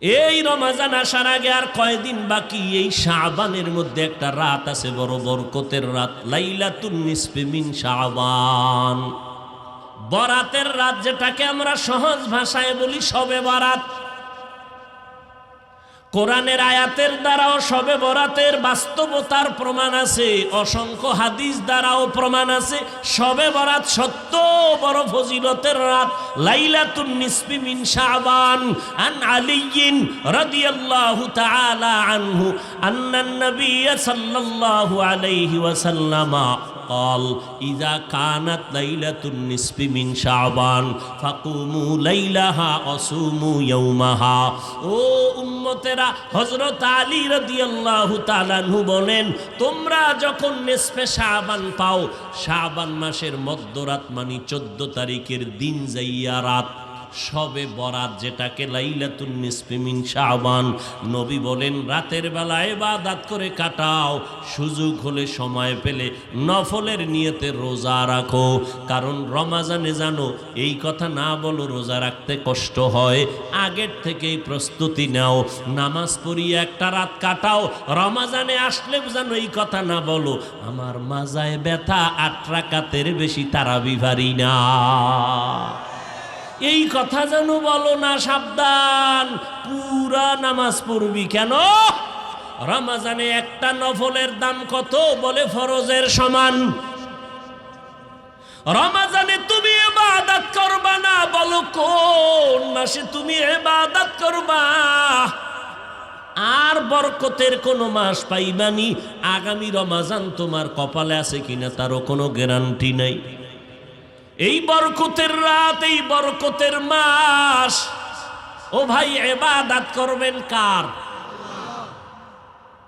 এই রমজান আসার আগে আর কয়দিন বাকি। এই শাবানের মধ্যে একটা রাত আছে, বড় বরকতের রাত, লাইলাতুন নিসফি মিন শাবান। বরাতের রাত, যেটাকে আমরা সহজ ভাষায় বলি শবে বরাত। কোরআনের আয়াতের দ্বারাও শবে বরাতের বাস্তবতার প্রমাণ আছে, অসংখ্য হাদিস দ্বারাও প্রমাণ আছে। শবে বরাত সত্য বড় ফজিলতের রাত, লাইলাতুন নিসফি মিন শাবান। আন আলিয়্যিন রাদিয়াল্লাহু তাআলা আনহু আন্নান নবী সাল্লাল্লাহু আলাইহি ওয়াসাল্লাম قال إذا كانت ليلة النصف من شعبان فقوموا ليلها وصوموا يومها। ও উম্মতেরা, হযরত আলী রাদিয়াল্লাহু তাআলা আনহু বলেন, তোমরা যখন নিসফে শাবান পাও, শাবান মাসের মধ্যরাত মানে 14 তারিখের দিন যাইয়া রাত, শবে বরাত যেটাকে লাইলাতুন নিসফি মিন শাবান, নবী বলেন রাতের বেলা ইবাদত করে কাটাও, সুযোগ হলে সময় পেলে নফলের নিয়তে রোজা রাখো। কারণ রমজানে জানো এই কথা না বলো রোজা রাখতে কষ্ট হয়, আগের থেকেই প্রস্তুতি নাও, নামাজ পড়িয়ে একটা রাত কাটাও। রমজানে আসলে জানো এই কথা না বলো আমার মাজায় ব্যথা, 8 রাকাতের বেশি তারাবি পারি না, এই কথা যেন বলো না, সাবধান। পুরা নামাজ পড়বি কেন? রমজানে একটা নফলের দাম কত? বলে ফরজের সমান। রমজানে তুমি ইবাদত করবা না, বলো কোন মাসে তুমি ইবাদত করবা? আর বরকতের কোনো মাস পাইবানি, আগামী রমজান তোমার কপালে আছে কিনা তারও কোনো গ্যারান্টি নাই। এই বরকতের রাত, এই বরকতের মাস, ও ভাই ইবাদত করবেন কার?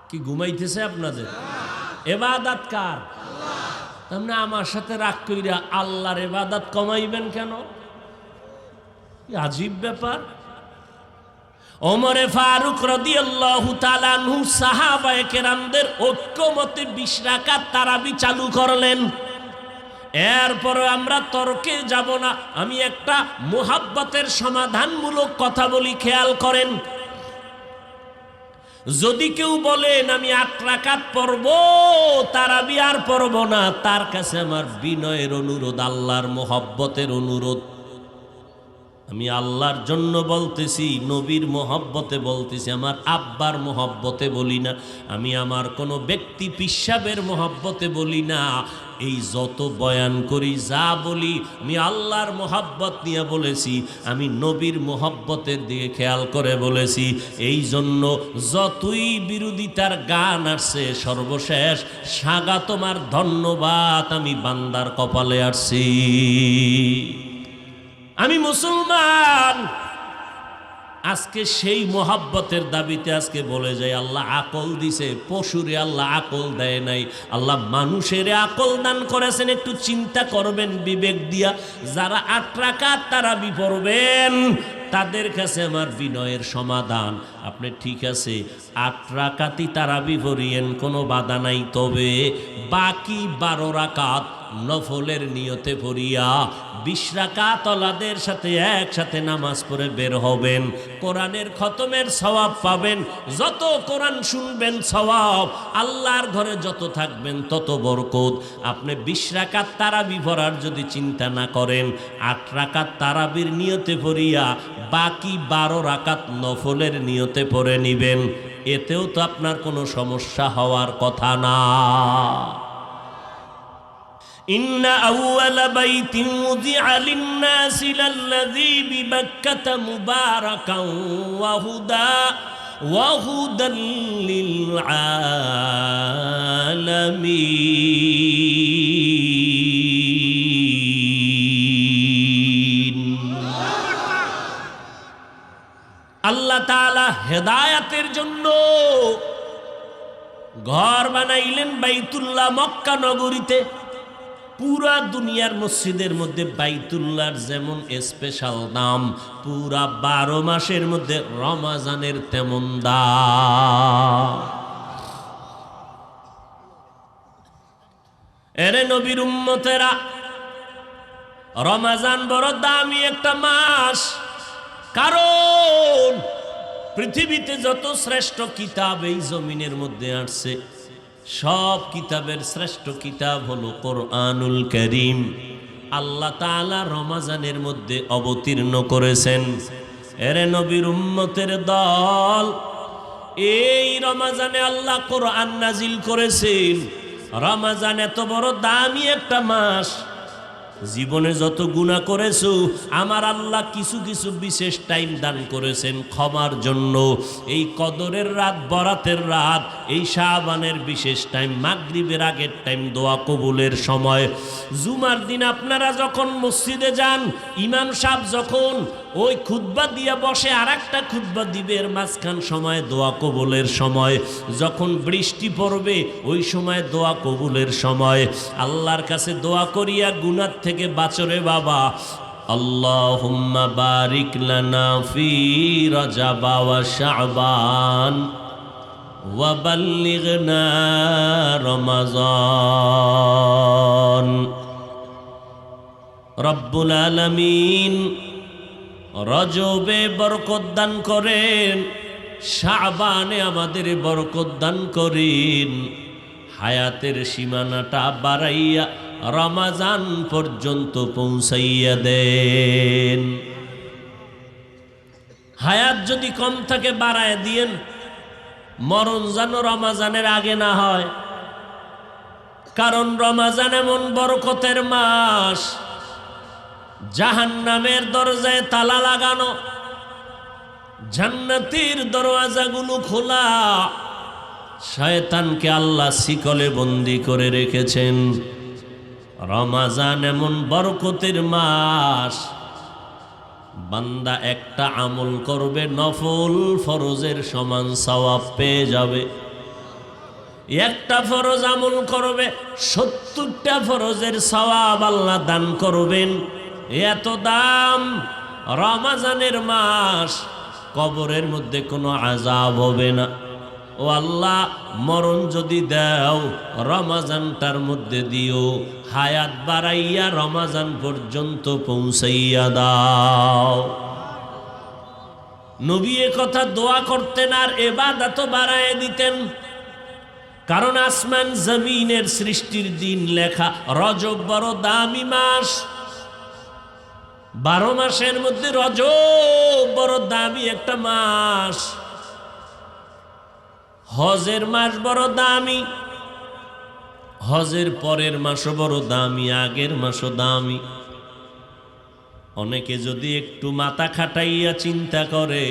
কি ঘুমাইতেছে আপনাদের? ইবাদত কার? তাহলে আমার সাথে রাগ কইরা আল্লাহর ইবাদত কমাইবেন কেন? আজীব ব্যাপার। ওমরে ফারুক রাদিয়াল্লাহু তাআলা আনহু সাহাবায়ে কেরামদের ঐক্যমতে 20 রাকাত তারাবি চালু করলেন। এরপরে আমরা তর্কে যাব না, আমি একটা মুহাব্বতের সমাধানমূলক কথা বলি, খেয়াল করেন। যদি কেউ বলেন আমি 8 রাকাত পড়ব, তারাবি আর পড়ব না, তার কাছে আমার বিনয়ের অনুরোধ, আল্লাহর মুহাব্বতের অনুরোধ। আমি আল্লাহর জন্য বলতেছি, নবীর মুহাব্বতে বলতেছি, আমার আব্বার মুহাব্বতে বলি না, আমি আমার কোনো ব্যক্তি পিসাবের মুহাব্বতে বলি না। এই যত বয়ান করি, যা বলি, আমি আল্লাহর মুহাব্বত নিয়ে বলেছি, আমি নবীর মুহাব্বতের দিকে খেয়াল করে বলেছি। এই জন্য যতই বিরোধিতার গান আসছে, সর্বশেষ সাগা তোমার ধন্যবাদ আমি বান্দার কপালে আসছি। আমি মুসলমান। আজকে সেই মোহাব্বতের দাবিতে আজকে বলে যায় আল্লাহ আকল দিছে, পশুরে আল্লাহ আকল দেয় নাই, আল্লাহ মানুষের আকল দান করেছেন। একটু চিন্তা করবেন বিবেক দিয়া। যারা 8 রাকাত তারাবি পড়বেন তাদের কাছে আমার বিনয়ের সমাধান, আপনি ঠিক আছে 8 রাকাতই তারাবি পড়িয়েন, কোনো বাধা নাই, তবে বাকি 12 রাকাত নফলের নিয়তে পড়িয়া 20 রাকাত ওলাদের সাথে একসাথে নামাজ পড়ে বের হবেন। কোরআনের খতমের সওয়াব পাবেন, যত কোরআন শুনবেন সওয়াব, আল্লাহর ঘরে যত থাকবেন তত বরকত। আপনি 20 রাকাত তারাবি পড়ার যদি চিন্তা না করেন, 8 রাকাত তারাবির নিয়তে পড়িয়া বাকি 12 রাকাত নফলের নিয়তে পড়ে নিবেন, এতেও তো আপনার কোনো সমস্যা হওয়ার কথা না। إن أول بيت وضع للناس للذي ببكة مباركا وهدى للعالمين। আল্লাহ তাআলা হেদায়েতের জন্য ঘর বানাইলেন বাইতুল্লাহ মক্কা নগরীতে। পুরা দুনিয়ার মসজিদের মধ্যে বাইতুল্লাহর যেমন স্পেশাল দাম, পুরা 12 মাসের মধ্যে রমজানের তেমন দাম। এরে নবীর উম্মতেরা, রমজান বড় দামি একটা মাস, কারণ পৃথিবীতে যত শ্রেষ্ঠ কিতাব এই জমিনের মধ্যে আসছে সব কিতাবের শ্রেষ্ঠ কিতাব হলো কোরআনুল কারীম। আল্লাহ তাআলা রমজানের মধ্যে অবতীর্ণ করেছেন। এরে নবীর উম্মতের দল, এই রমজানে আল্লাহ কোরআন নাজিল করেছেন। রমজান এত বড় দামি একটা মাস, জীবনে যত গুনাহ করেছো আমার আল্লাহ কিছু কিছু বিশেষ টাইম দান করেছেন ক্ষমার জন্য। এই কদরের রাত, বরাতের রাত, এই শাবানের বিশেষ টাইম, মাগরিবের আগের টাইম, দোয়া কবুলের সময়। জুমার দিন আপনারা যখন মসজিদে যান, ইমাম সাহেব যখন ওই খুতবা দিয়া বসে আর একটা খুতবা দিবে, এর মাঝখান সময় দোয়া কবুলের সময়। যখন বৃষ্টি পড়বে ওই সময় দোয়া কবুলের সময়। আল্লাহর কাছে দোয়া করিয়া গুনাহ থেকে বাঁচরে বাবা। আল্লাহুম্মা বারিক লানা ফি রজব ওয়া শাবান ওয়া বাল্লিগনা রমাজান। রব্বুল আলামিন রজবে বরকত দান করেন, শাবানে আমাদের বরকত দান করেন, হায়াতের সীমানাটা বাড়াইয়া রমজান পর্যন্ত পৌঁছাইয়া দেন। হায়াত যদি কম থাকে বাড়ায় দিয়েন, মরণ যেন রমজানের আগে না হয়। কারণ রমজান এমন বরকতের মাস, জাহান্নামের দরজায় তালা লাগানো, জান্নাতের দরওয়াজাগুলো খোলা। শয়তানকে আল্লাহ শিকলে বন্দী করে রেখেছেন। রমজান এমন বরকতের মাস, বান্দা একটা আমল করবে নফল ফরজের সমান সওয়াব পেয়ে যাবে। একটা ফরজ আমল করবে 70টা ফরজের সওয়াব আল্লাহ দান করবেন। এত দাম রমজানের মাস, কবরের মধ্যে কোনো আযাব হবে না। ও আল্লাহ, মরণ যদি দাও রমজানটার মধ্যে দিও, হায়াত বাড়াইয়া রমজান পর্যন্ত পৌঁছাইয়া দাও। নবী এ কথা দোয়া করতেন আর ইবাদত বাড়ায় দিতেন। কারণ আসমান জমিনের সৃষ্টির দিন লেখা রজব বড় দামি মাস। 12 মাসের মধ্যে রজব বড় দামি একটা মাস। হজের মাস বড় দামি, হজের পরের মাসও বড় দামি, আগের মাসও দামি। অনেকে যদি একটু মাথা খাটাইয়া চিন্তা করে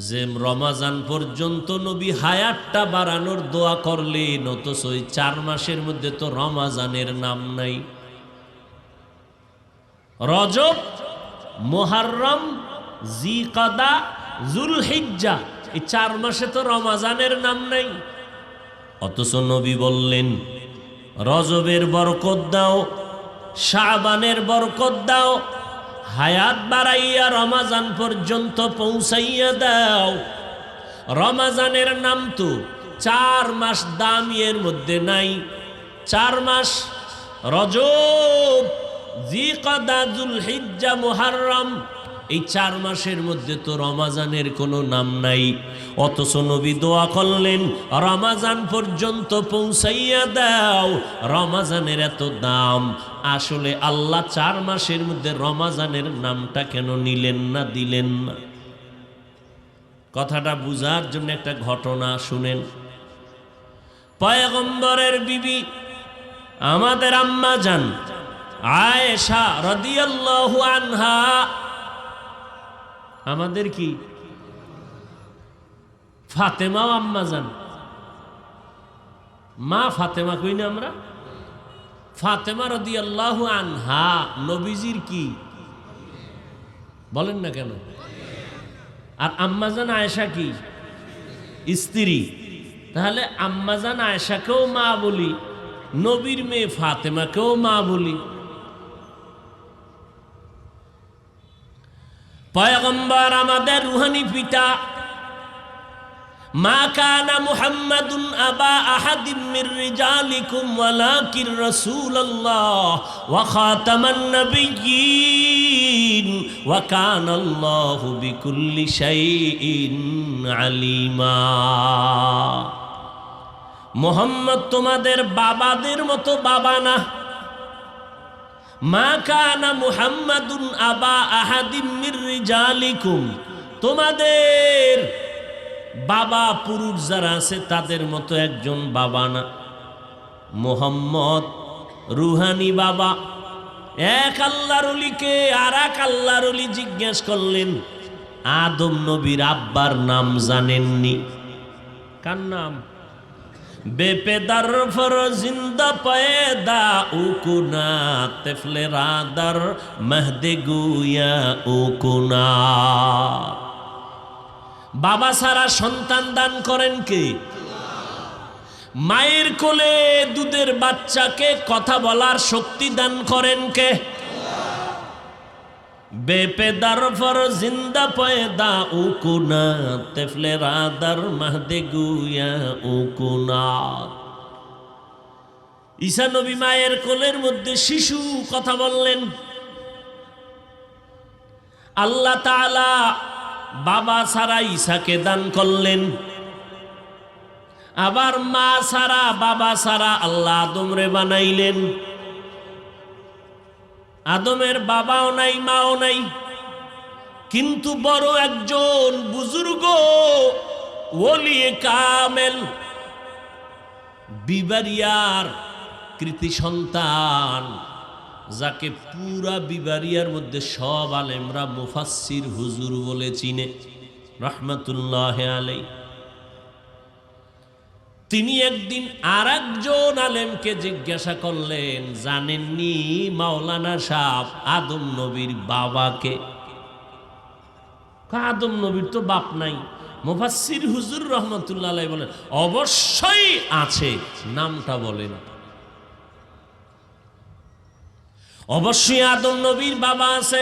যে রমজান পর্যন্ত নবী হায়াতটা বাড়ানোর দোয়া করলেন, অথচ ওই 4 মাসের মধ্যে তো রমজানের নাম নাই। রজব, মুহররম, জিকাদা, যুলহিজ্জা, এই 4 মাসে তো রমজানের নাম নাই। অথচ নবী বললেন রজবের বরকত দাও, শাবানের বরকত দাও, হায়াত বাড়াইয়া রমজান পর্যন্ত পৌঁছাইয়া দাও। রমজানের নাম তো 4 মাস দামি, এর মধ্যে নাই। 4 মাস রজব, জিকাদা, যুলহিজ্জা, মুহররম, এই 4 মাসের মধ্যে তো রমজানের কোনো নাম নাই। অথচ নবী দোয়া করলেন রমজান পর্যন্ত পৌঁছাইয়া দাও। রমজানের এত দাম, আসলে আল্লাহ 4 মাসের মধ্যে রমজানের নামটা কেন নিলেন না, দিলেন না? কথাটা বুঝার জন্য একটা ঘটনা শুনেন। পয়গম্বরের বিবি আমাদের আম্মা জান আয়েশা রাদিয়াল্লাহু আনহা, আমাদের কি ফাতেমাও আম্মা জান, মা ফাতেমা কই না আমরা? ফাতেমা রাদিয়াল্লাহু আনহা নবীজির কি বলেন না কেন? আর আম্মাজান আয়েশা কি? স্ত্রী। তাহলে আম্মাজান আয়েশাকেও মা বলি, নবীর মেয়ে ফাতেমাকেও মা বলি। পয়গম্বর আমাদের রুহানি পিতা, মা কানা মুহাম্মাদুন আবা আহাদিম মির রিজালিকুম ওয়ালাকিন রাসূলুল্লাহ ওয়া খাতামান নাবিয়্যিন ওয়া কানাল্লাহু বিকুল্লি শাইইন আলিমা। মুহাম্মদ তোমাদের বাবাদের মতো বাবা না। মা কানা মুহাম্মাদুন আবা আহাদিম মির রিজালিকুম, তোমাদের বাবা পুরুষ যারা আছে তাদের মতো একজন বাবা না। মুহাম্মদ রুহানি বাবা। এক আল্লাহর ওলিকে আর এক আল্লাহর ওলি জিজ্ঞেস করলেন, আদম নবীর আব্বার নাম জানেননি? কার নাম? বেপেদার ফর জিন্দা পয়দা উকুনা তেফলে রাদার মহদে গুয়া উকুনা। বাবা সারা সন্তান দান করেন কে? মায়ের কোলে দুধের বাচ্চাকে কথা বলার শক্তি দান করেন কে? বেপেদার ফর জিন্দা পয়দা উকুনা তেফলে রাদার মাহদে গুয়া উকুনা। ঈসা নবী মায়ের কোলের মধ্যে শিশু কথা বললেন। আল্লাহ তাআলা বাবা ছাড়া ঈসাকে দান করলেন, আবার মা ছাড়া বাবা ছাড়া আল্লাহ আদমরে বানাইলেন। আদমের বাবাও নাই মাও নাই, কিন্তু বড় একজন বুজুর্গ ওলিয়ে কামেল বিবারিয়ার কৃতি সন্তান, যাকে পুরা বিবারিয়ার মধ্যে সব আলেমরা মুফাসসির হুজুর বলে চিনে, রহমাতুল্লাহ আলাইহি। তিনি একদিন আর একজন আলেমকে জিজ্ঞাসা করলেন, জানেননি মাওলানা সাহেব আদম নবীর বাবাকে? আদম নবীর তো বাপ নাই। মুফাসসির হুজুর রহমাতুল্লাহ আলাইহি বলেন, অবশ্যই আছে, নামটা বলেন। অবশ্যই আদম নবীর বাবা আছে।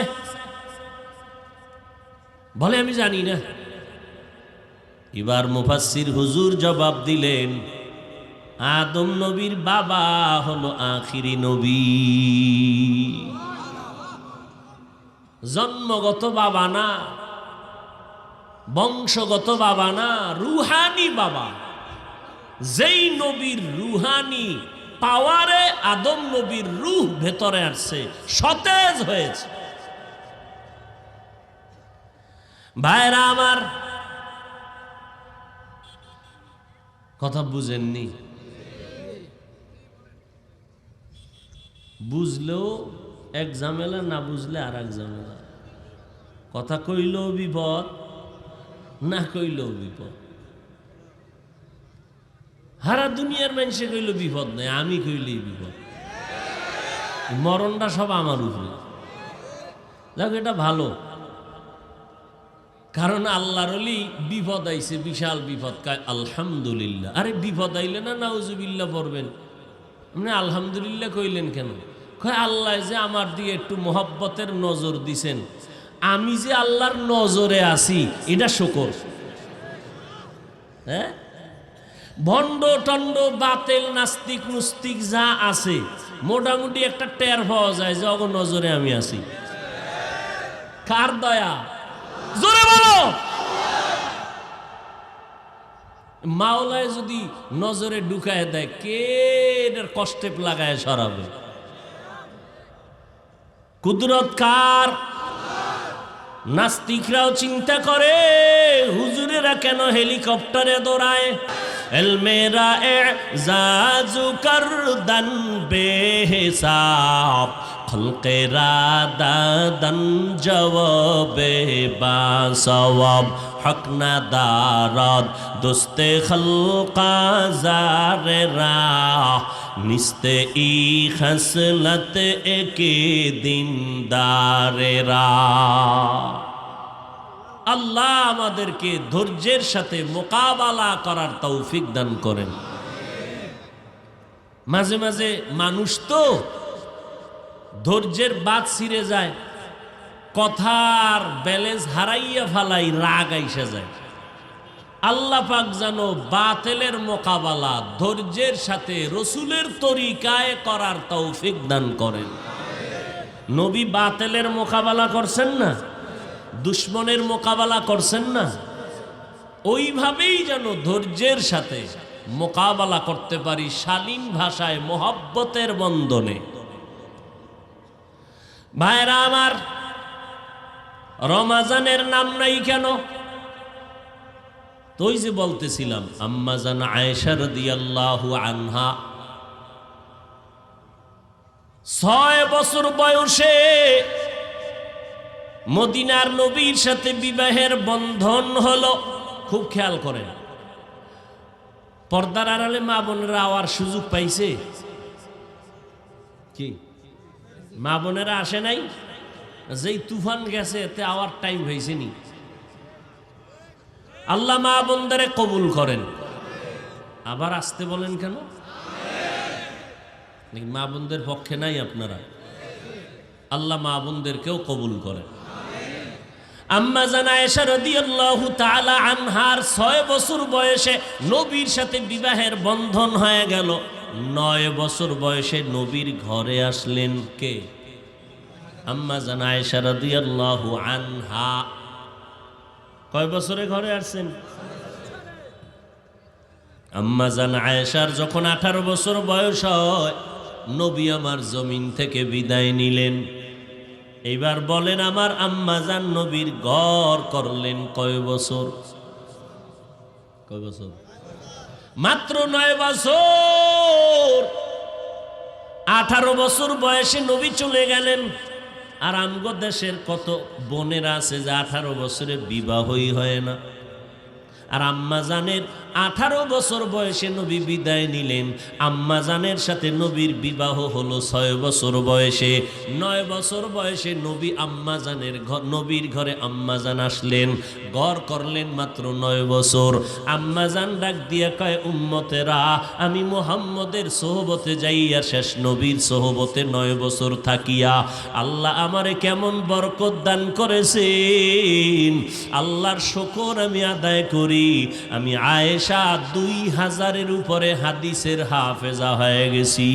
বলে আমি জানি না। এবার মুফাসসির হুজুর জবাব দিলেন, আদম নবীর বাবা হলো আখিরি নবী। জন্মগত বাবা না, বংশগত বাবা না, রুহানি বাবা। যেই নবীর রুহানি পাওয়ারে আদম নবীর রূহ ভেতরে আসছে, সতেজ হয়েছে। ভাইরা আমার, কথা বুঝেননি? বুঝলেও এক ঝামেলা, না বুঝলে আর এক ঝামেলা। কথা কইলেও বিপদ, না কইলেও বিপদ। হারা দুনিয়ার মানুষে কইল বিপদ নাই, আমি কইলেই বিপদ। মরণটা সব আমার উপরে। দেখো, এটা ভালো, কারণ আল্লাহর ওলি বিপদ আইছে, বিশাল বিপদ, কয় আলহামদুলিল্লাহ। আরে বিপদ আইলে না নাউজুবিল্লাহ পড়বেন, আপনি আলহামদুলিল্লাহ কইলেন কেন? কয় আল্লাহ যে আমার দিয়ে একটু মোহব্বতের নজর দিছেন, আমি যে আল্লাহর নজরে আছি এটা শুকর। হ্যাঁ, ভণ্ড টন্ড বাতেল নাস্তিক নুস্তিক যা আছে মোটামুটি একটা টের পাওয়া যায় যে অগ নজরে আমি আছি। কার দয়া? জোরে বলো। মাওলায় যদি নজরে ঢুকায় দেয়, কে এটার কষ্টে লাগায় সরাবে? কুদরত কার? নাস্তিকরাও চিন্তা করে হুজুরেরা কেন হেলিকপ্টারে দৌড়ায়। এলমেরা এজাজু করদন বেহিসাব, খলকেরা দাদন জওয়াবে বাসওয়াব, হক না দারদ দোস্তে খলকা জারে রাহ, নিস্তে ই খসলত একে দিন দারে রাহ। আল্লাহ আমাদেরকে ধৈর্যের সাথে মোকাবেলা করার তৌফিক দান করেন। মাঝে মাঝে মানুষ তো ধৈর্যের বাদ ছিঁড়ে যায়, কথার ব্যালেন্স হারাইয়া ফালাই রাগ আইসা যায়। আল্লাহ পাক যেন বাতিলের মোকাবেলা ধৈর্যের সাথে রসুলের তরিকায় করার তৌফিক দান করেন। নবী বাতিলের মোকাবেলা করছেন না, দুশ্মনের মোকাবেলা করছেন না, ওইভাবেই যেন ধৈর্যের সাথে মোকাবেলা করতে পারি শালীন ভাষায় মোহাব্বতের বন্ধনে। ভাইরা আমার, রমাজানের নাম নাই কেন? তো ওই যে বলতেছিলাম, আম্মা জান আয়েশা রাদিয়াল্লাহু আনহা 6 বছর বয়সে মদিনার নবীর সাথে বিবাহের বন্ধন হলো। খুব খেয়াল করেন, পর্দার আড়ালে মা বোনেরা আওয়ার সুযোগ পাইছে কি? মা বোনেরা আসে নাই? যেই তুফান গেছে এতে আওয়ার টাইম হয়েছে নি? আল্লাহ মা বোনদের কবুল করেন। আবার আসতে বলেন কেন? মা বোনদের পক্ষে নাই আপনারা? আল্লাহ মা বোনদেরকেও কবুল করেন। আম্মা জান আয়েশা রাদিয়াল্লাহু তাআলা আনহার 6 বছর বয়সে নবীর সাথে বিবাহের বন্ধন হয়ে গেল। 9 বছর বয়সে নবীর ঘরে আসলেন কে? আম্মা জান আয়েশা রাদিয়াল্লাহু আনহা। কয় বছরে ঘরে আসছেন? আম্মা জান আয়েশার যখন 18 বছর বয়স হয়, নবী আমার জমিন থেকে বিদায় নিলেন। এইবার বলেন, আমার আম্মা জান নবীর ঘর করলেন কয় বছর? কয় বছর? মাত্র 9 বছর। 18 বছর বয়সে নবী চলে গেলেন। আর আমগো দেশের কত বোনেরা আছে যে 18 বছরে বিবাহই হয় না। আর আম্মা জানের 18 বছর বয়সে নবী বিদায় নিলেন। আম্মা জানের সাথে নবীর বিবাহ হলো 6 বছর বয়সে। 9 বছর বয়সে নবী আম্মা জানের নবীর ঘরে আম্মা জান আসলেন, ঘর করলেন মাত্র 9 বছর। আম্মা জান ডাক দিয়া কয়, উম্মতেরা, আমি মুহাম্মদের সোহবতে যাইয়া শেষ নবীর সোহবতে 9 বছর থাকিয়া আল্লাহ আমারে কেমন বরকত দান করেছেন, আল্লাহর শুকর আমি আদায় করি। আমি আয়েশা 2000-এর উপরে হাদিসের হাফেজা হয়ে গেছি।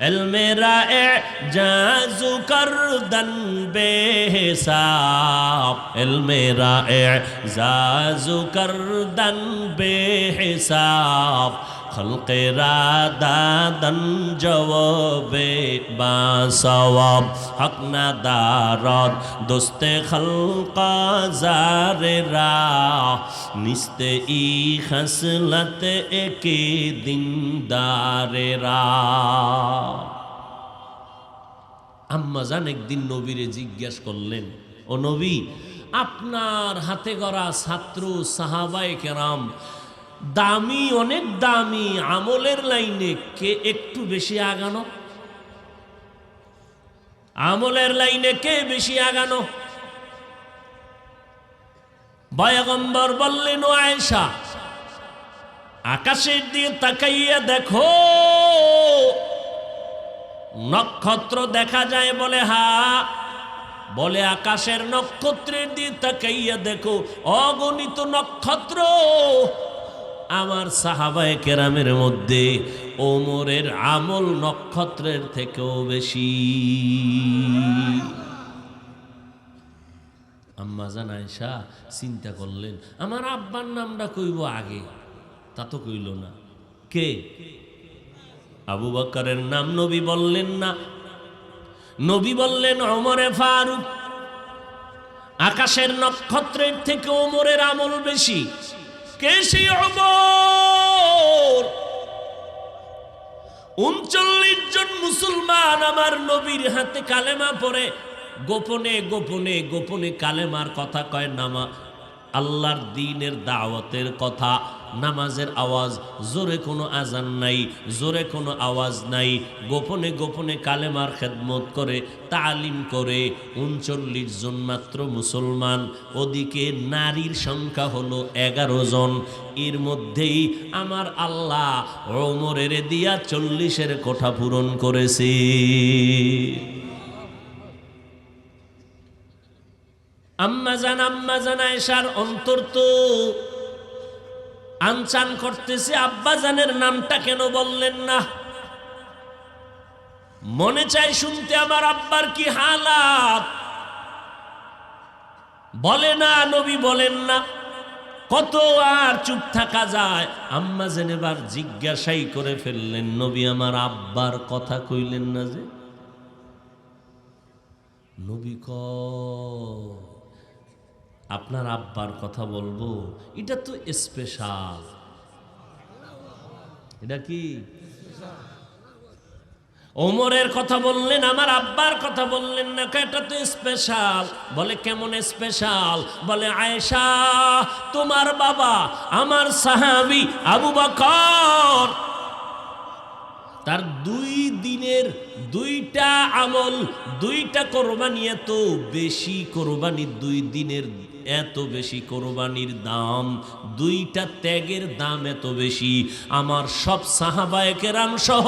এলমেরা এজাজু করদন বেহিসাব, এলমেরা এজাজু করদন বেহিসাব, খলকেরা দাদন জবাবে বাসওয়াব, হক না দারদ দোস্তে খলকা জারেরা, নিস্তে ই খসলত একে দিনদারেরা। আম্মা জান একদিন নবীরে জিজ্ঞাসা করলেন, ও নবী, আপনার হাতে গড়া ছাত্র সাহাবায়ে কেরাম দামি, অনেক দামি, আমলের লাইনে কে একটু বেশি আগানো? আমলের লাইনে কে বেশি আগানো? পয়গম্বর বললেন, ও আয়েশা, আকাশের দিকে তাকাইয়া দেখো, নক্ষত্র দেখা যায়? বলে হ্যাঁ। বলে আকাশের নক্ষত্রের দিকে তাকাইয়া দেখো, অগণিত নক্ষত্র। আমার সাহাবায়ে কেরামের মধ্যে ওমরের আমল নক্ষত্রের থেকেও বেশি। আম্মা জান আয়েশা চিন্তা করলেন, আমার আব্বার নামটা কইব আগে, তা তো কইল না। কে? আবু বকরের নাম নবী বললেন না। নবী বললেন ওমরে ফারুক। আকাশের নক্ষত্রের থেকে ওমরের আমল বেশি। কে সেই ওমর? 39 জন মুসলমান আমার নবীর হাতে কালেমা পড়ে গোপনে গোপনে গোপনে কালেমার কথা কয়, নামা আল্লাহর দ্বীনের দাওয়াতের কথা, নামাজের আওয়াজ, জোরে কোনো আজান নাই, জোরে কোনো আওয়াজ নাই, গোপনে গোপনে কালেমার খেদমত করে, তালিম করে। 39 জন মাত্র মুসলমান। ওদিকে নারীর সংখ্যা হলো 11 জন। এর মধ্যেই আমার আল্লাহ ওমরের দিয়া 40-এর কোঠা পূরণ করেছে। আম্মা জান আয়েশার অন্তর তো আনচান করতেছে, আব্বা জানের নামটা কেন বললেন না? মনে চাই শুনতে আমার আব্বার কি হালাত। বলে না, নবী বলেন না, কত আর চুপ থাকা যায়? আম্মা জান এবার জিজ্ঞাসাই করে ফেললেন, নবী আমার আব্বার কথা কইলেন না যে? নবী আপনার আব্বার কথা বলবো, এটা তো স্পেশাল। এটা কি? ওমরের কথা বললেন, আমার আব্বার কথা বললেন না, এটা তো স্পেশাল। বলে কেমন স্পেশাল? বলে আয়েশা তোমার বাবা আমার সাহাবী আবু বকর, তার 2 দিনের 2টা আমল, 2টা কোরবানি, এত বেশি কোরবানি, 2 দিনের এত বেশি কোরবানির দাম, 2টা ত্যাগের দাম এত বেশি। আমার সব সাহাবায়ে কেরাম সহ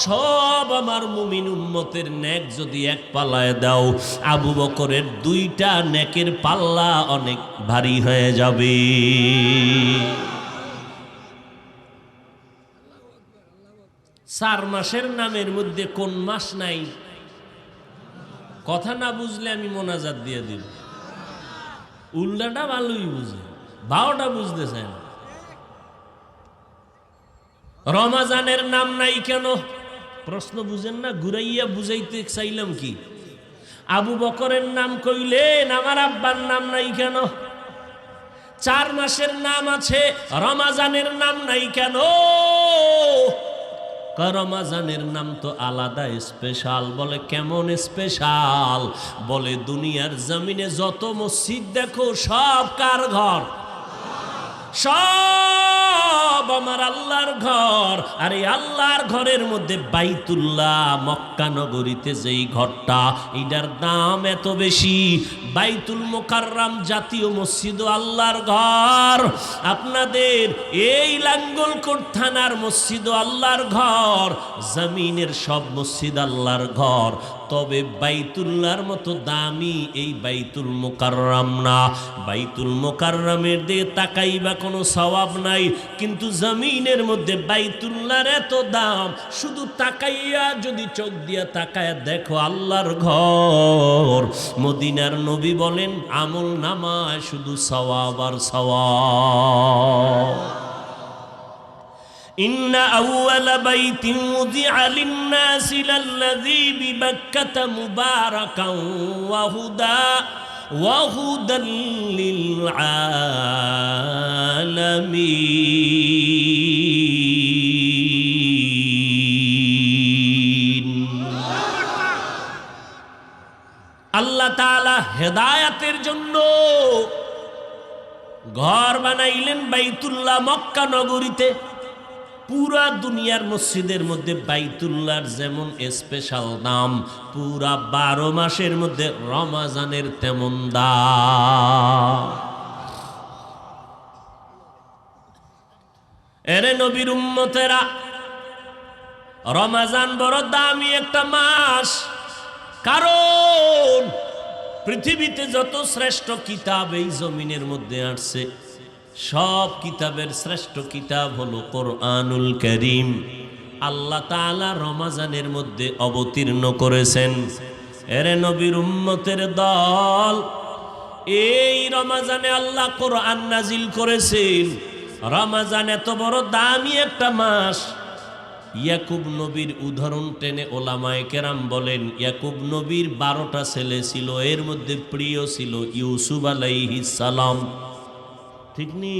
সব আমার মুমিন উম্মতের নেক যদি এক পাল্লায় দাও, আবু বকরের 2টা নেকের পাল্লা অনেক ভারী হয়ে যাবে। 4 মাসের নামের মধ্যে কোন মাস নাই? কথা না বুঝলে আমি মোনাজাত দিয়ে দিব। উল্টাটা ভালোই বুঝে, 12টা বুঝতে চায় না। রমাজানের নাম নাই কেন? প্রশ্ন বুঝেন না, ঘুরাইয়া বুঝাইতে চাইলাম কি? আবু বকরের নাম কইলেন, আমার আব্বার নাম নাই কেন? 4 মাসের নাম আছে, রমাজানের নাম নাই কেন? রমাজানের নাম তো আলাদা স্পেশাল। বলে কেমন স্পেশাল? বলে দুনিয়ার জমিনে যত মসজিদ দেখো সব কার ঘর? সব আমার আল্লাহর ঘর। আর এই আল্লাহর ঘরের মধ্যে বাইতুল্লাহ, মক্কা নগরীতে যেই ঘরটা, এটার দাম এত বেশি। বাইতুল মুকাররম জাতীয় মসজিদ আল্লাহর ঘর। আপনাদের এই লাঙ্গলকোট থানার মসজিদ আল্লাহর ঘর। জমিনের সব মসজিদ আল্লাহর ঘর, তবে বাইতুল্লাহর মতো দামি এই বাইতুল মুকাররম না। বাইতুল মুকাররমের দিকে তাকাইবা কোনো সওয়াব নাই, কিন্তু জমিনের মধ্যে বাইতুল্লাহর এত দাম। শুধু তাকাইয়া যদি চোখ দিয়া তাকায়া দেখো আল্লাহর ঘর। মদিনার নবী বলেন আমল নামায় শুধু সওয়াব আর সওয়াব। إن أول بيت وضع للناس للذي ببكة مباركا وهدى للعالمين। আল্লাহ তাআলা হেদায়েতের জন্য ঘর বানাইলেন বাইতুল্লাহ মক্কা নগরীতে। পুরা দুনিয়ার মসজিদের মধ্যে বাইতুল্লাহর যেমন স্পেশাল দাম, পুরা 12 মাসের মধ্যে রমাজানের তেমন দাম। এরে নবীর উম্মতেরা, রমাজান বড় দামি একটা মাস। কারণ পৃথিবীতে যত শ্রেষ্ঠ কিতাব এই জমিনের মধ্যে আসছে, সব কিতাবের শ্রেষ্ঠ কিতাব হলো কোরআনুল কারীম। আল্লাহ তাআলা রমাজানের মধ্যে অবতীর্ণ করেছেন। এরে নবীর উম্মতের দল, এই রমাজানে আল্লাহ কোরআন নাজিল করেছেন। রমাজান এত বড় দামি একটা মাস। ইয়াকুব নবীর উদাহরণ টেনে ওলামায়ে কেরাম বলেন, ইয়াকুব নবীর 12টা ছেলে ছিল, এর মধ্যে প্রিয় ছিল ইউসুফ আলাইহিস সালাম। ঠিক নি?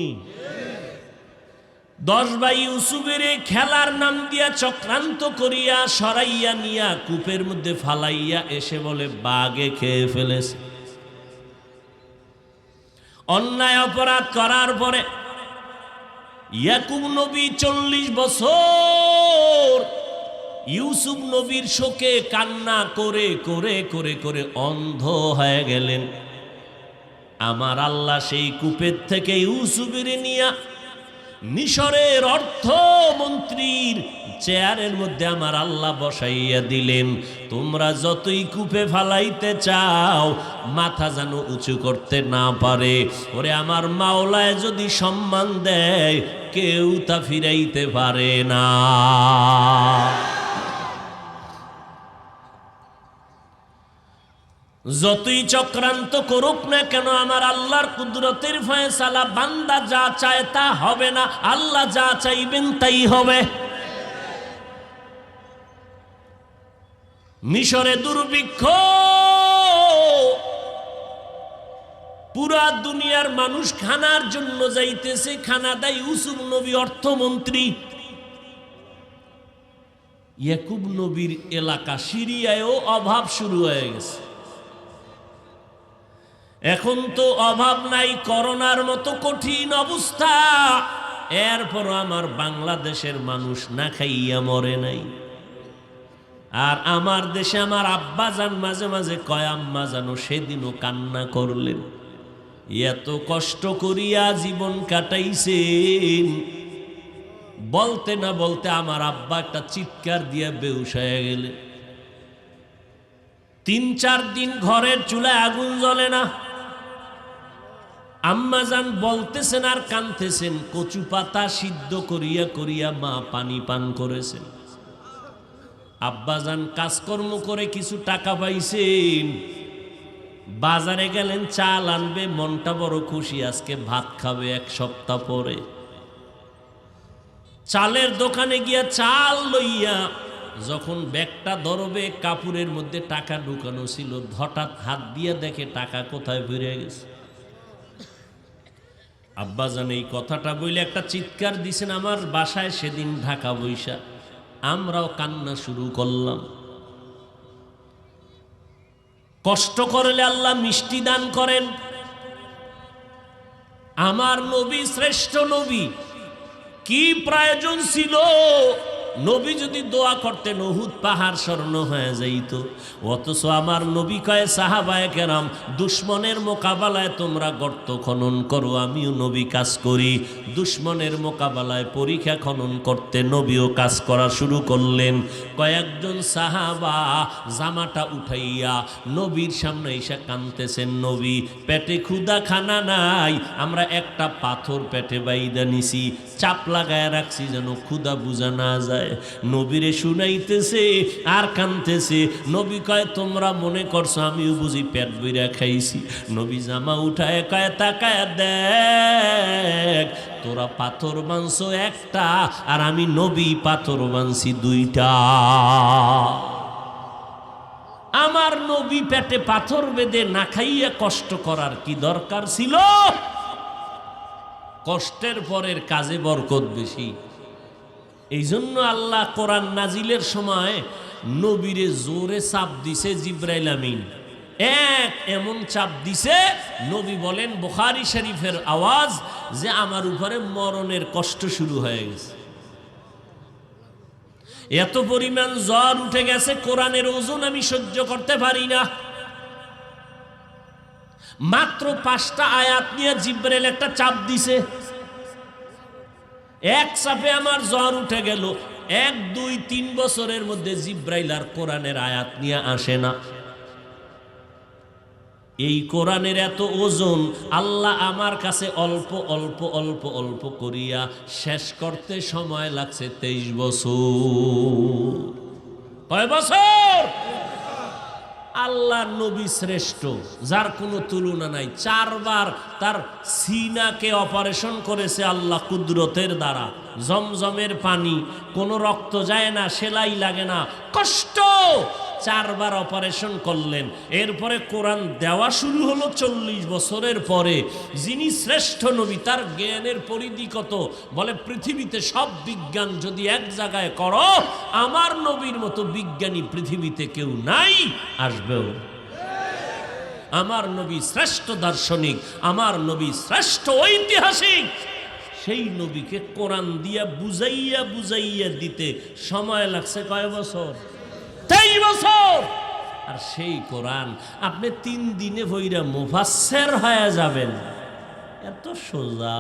10 ভাই ইউসুফের খেলার নাম দিয়া চক্রান্ত করিয়া সরাইয়া নিয়া কূপের মধ্যে ফালাইয়া এসে বলে বাঘে খেয়ে ফেলেছে। অন্যায় অপরাধ করার পরে ইয়াকুব নবী 40 বছর ইউসুফ নবীর শোকে কান্না করে করে করে করে অন্ধ হয়ে গেলেন। আমার আল্লাহ সেই কূপের থেকে ইউসুফের নিয়া মিশরের অর্থমন্ত্রীর চেয়ারের মধ্যে আমার আল্লাহ বসাইয়া দিলেন। তোমরা যতই কূপে ফালাইতে চাও, মাথা যেন উঁচু করতে না পারে। ওরে আমার মাওলায় যদি সম্মান দেয়, কেউ তা ফিরাইতে পারে না। যতই চক্রান্ত করুক না কেন, আমার আল্লাহর কুদরতের ফয়সালা, বান্দা যা চায় তা হবে না, আল্লাহ যা চাইবেন তাই হবে। মিশরে দুর্ভিক্ষ, পুরা দুনিয়ার মানুষ খানার জন্য যাইতেছে, খানা দেয় ইউসুফ নবী অর্থমন্ত্রী। ইয়াকুব নবীর এলাকা সিরিয়ায়ও অভাব শুরু হয়ে গেছে। এখন তো অভাব নাই, করোনার মতো কঠিন অবস্থা, এরপর আমার বাংলাদেশের মানুষ না খাইয়া মরে নাই। আর আমার দেশে আমার আব্বা জান মাঝে মাঝে কয়, আম্মা জানো সেদিনও কান্না করলেন, এত কষ্ট করিয়া জীবন কাটাইছেন। বলতে না বলতে আমার আব্বা একটা চিৎকার দিয়া বেহুশ হয়ে গেলেন। ৩-৪ দিন ঘরের চুলায় আগুন জ্বলে না। আম্মাজান বলতেছেন আর কাঁদতেছেন, কচু পাতা সিদ্ধ করিয়া করিয়া মা পানি পান করেছেন। আব্বাজান কাজকর্ম করে কিছু টাকা পাইছেন, বাজারে গেলেন চাল আনবে, মনটা বড় খুশি, আজকে ভাত খাবে 1 সপ্তাহ পরে। চালের দোকানে গিয়া চাল লইয়া যখন ব্যাগটা ধরবে, কাপড়ের মধ্যে টাকা ঢুকানো ছিল, হঠাৎ হাত দিয়ে দেখে টাকা কোথায় বেরিয়ে গেছে। আব্বাজান এই কথাটা বলে একটা চিৎকার দিছেন আমার বাসায় সেদিন ঢাকা বৈশা। আমরাও কান্না শুরু করলাম। কষ্ট করলে আল্লাহ মিষ্টি দান করেন। আমার নবী শ্রেষ্ঠ নবী, কি প্রয়োজন ছিল নবী যদি দোয়া করতেন উহুদ পাহাড় স্বর্ণ হয়ে যাইত। অথচ আমার নবী কয় সাহাবায়ে কেরাম, দুশ্মনের মোকাবেলায় তোমরা গর্ত খনন করো, আমিও নবী কাজ করি। দুশ্মনের মোকাবেলায় পরীক্ষা খনন করতে নবীও কাজ করা শুরু করলেন। কয়েকজন সাহাবা জামাটা উঠাইয়া নবীর সামনে এসে কাঁদতেছেন, নবী পেটে ক্ষুধা খানা নাই, আমরা একটা পাথর পেটে বাইদা নিছি, চাপ লাগায় রাখছি যেন ক্ষুধা বুঝা না যায়। নবীরে শুনাইতেছে আর কাঁদতেছে। নবী কয় তোমরা মনে করছো আমিও বুঝি পেট বইরা খাইছি। নবী জামা উঠায় কয় তাকায় দেখ, তোরা পাথর বানছো একটা, আর আমি নবী পাথর বানছি 2টা। আমার নবী পেটে পাথর বেঁধে না খাইয়া কষ্ট করার কি দরকার ছিল? কষ্টের পরের কাজে বরকত বেশি। এই জন্য আল্লাহ কোরআন নাজিলের সময় নবীরে জোরে চাপ দিছে জিব্রাইল আমিন, এমন চাপ দিছে, নবী বলেন বুখারী শরীফের আওয়াজ, যে আমার উপরে মরণের কষ্ট শুরু হয়ে গেছে। এত পরিমাণ জ্বর উঠে গেছে, কোরআনের ওজন আমি সহ্য করতে পারি না। মাত্র 5টা আয়াত নিয়ে জিব্রাইল একটা চাপ দিছে, এক চাপে আমার জ্বর উঠে গেল। 1, 2, 3 বছরের মধ্যে জিব্রাইল আর কোরআনের আয়াত নিয়ে আসে না। এই কোরআনের এত ওজন, আল্লাহ আমার কাছে অল্প অল্প অল্প অল্প করিয়া শেষ করতে সময় লাগছে 23 বছর। কয় বছর? আল্লাহ নবী শ্রেষ্ঠ, যার কোনো তুলনা নাই। 4 বার তার সিনাকে অপারেশন করেছে আল্লাহ কুদরতের দ্বারা। জমজমের পানি, কোনো রক্ত যায় না, সেলাই লাগে না, কষ্ট। 4 বার অপারেশন করলেন। এরপরে কোরআন দেওয়া শুরু হলো 40 বছরের পরে। যিনি শ্রেষ্ঠ নবী, তার জ্ঞানের পরিধি কত? বলে পৃথিবীতে সব বিজ্ঞান যদি এক জায়গায় করো, আমার নবীর মতো বিজ্ঞানী পৃথিবীতে কেউ নাই, আসবেও। আমার নবী শ্রেষ্ঠ দার্শনিক, আমার নবী শ্রেষ্ঠ ঐতিহাসিক। সেই নবীকে কোরআন দিয়া বুঝাইয়া বুঝাইয়া দিতে সময় লাগছে কয় বছর? 23 বছর। আর সেই কোরআন আপনি 3 দিনে বইরা মুফাসসির হয়ে যাবেন, এত সোজা।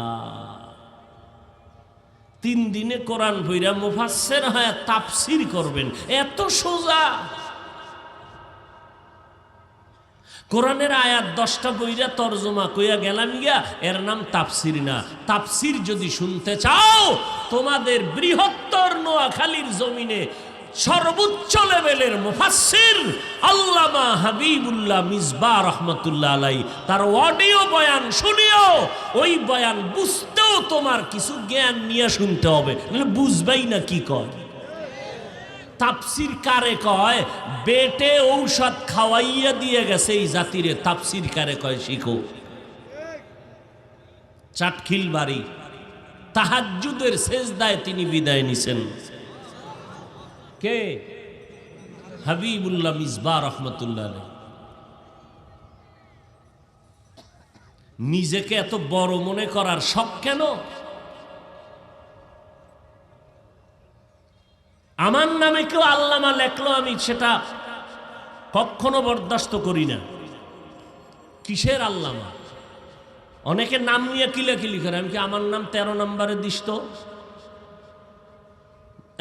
3 দিনে কোরআন পড়া মুফাসসির হয়ে তাফসীর করবেন, এত সোজা। কোরআনের আয়াত 10টা পড়া তরজমা কইয়া গেলাম গিয়া, এর নাম তাফসীর না। তাফসীর যদি শুনতে চাও, তোমাদের বৃহত্তর নোয়াখালীর জমিনে সর্বোচ্চ লেভেলের মুফাসসির আল্লামা হাবিবুল্লাহ মিসবাহ রহমাতুল্লাহ আলাই, তার অডিও বয়ান শুনিও। ওই বয়ান বুঝতেও তোমার কিছু জ্ঞান নিয়ে শুনতে হবে, নাহলে বুঝবাই না কি কয়। তাফসীর কারে কয়? বেটে ঔষধ খাওয়াইয়া দিয়ে গেছে এই জাতিরে। তাফসীর কারে কয় শিখো। চাটখিল বাড়ি তাহাজ্জুদের সেজদায় তিনি বিদায় নিছেন। কে? হাবিবুল্লাহ মিসবাহ রহমাতুল্লাহ আলাইহি। নিজেকে এত বড় মনে করার শখ কেন? আমার নামে কেউ আল্লামা লেখলো, আমি সেটা কখনো বরদাস্ত করি না। কিসের আল্লামা? অনেকে নাম নিয়ে কিলাকিলি করে। আমি কি আমার নাম 13 নম্বরে দিস তো?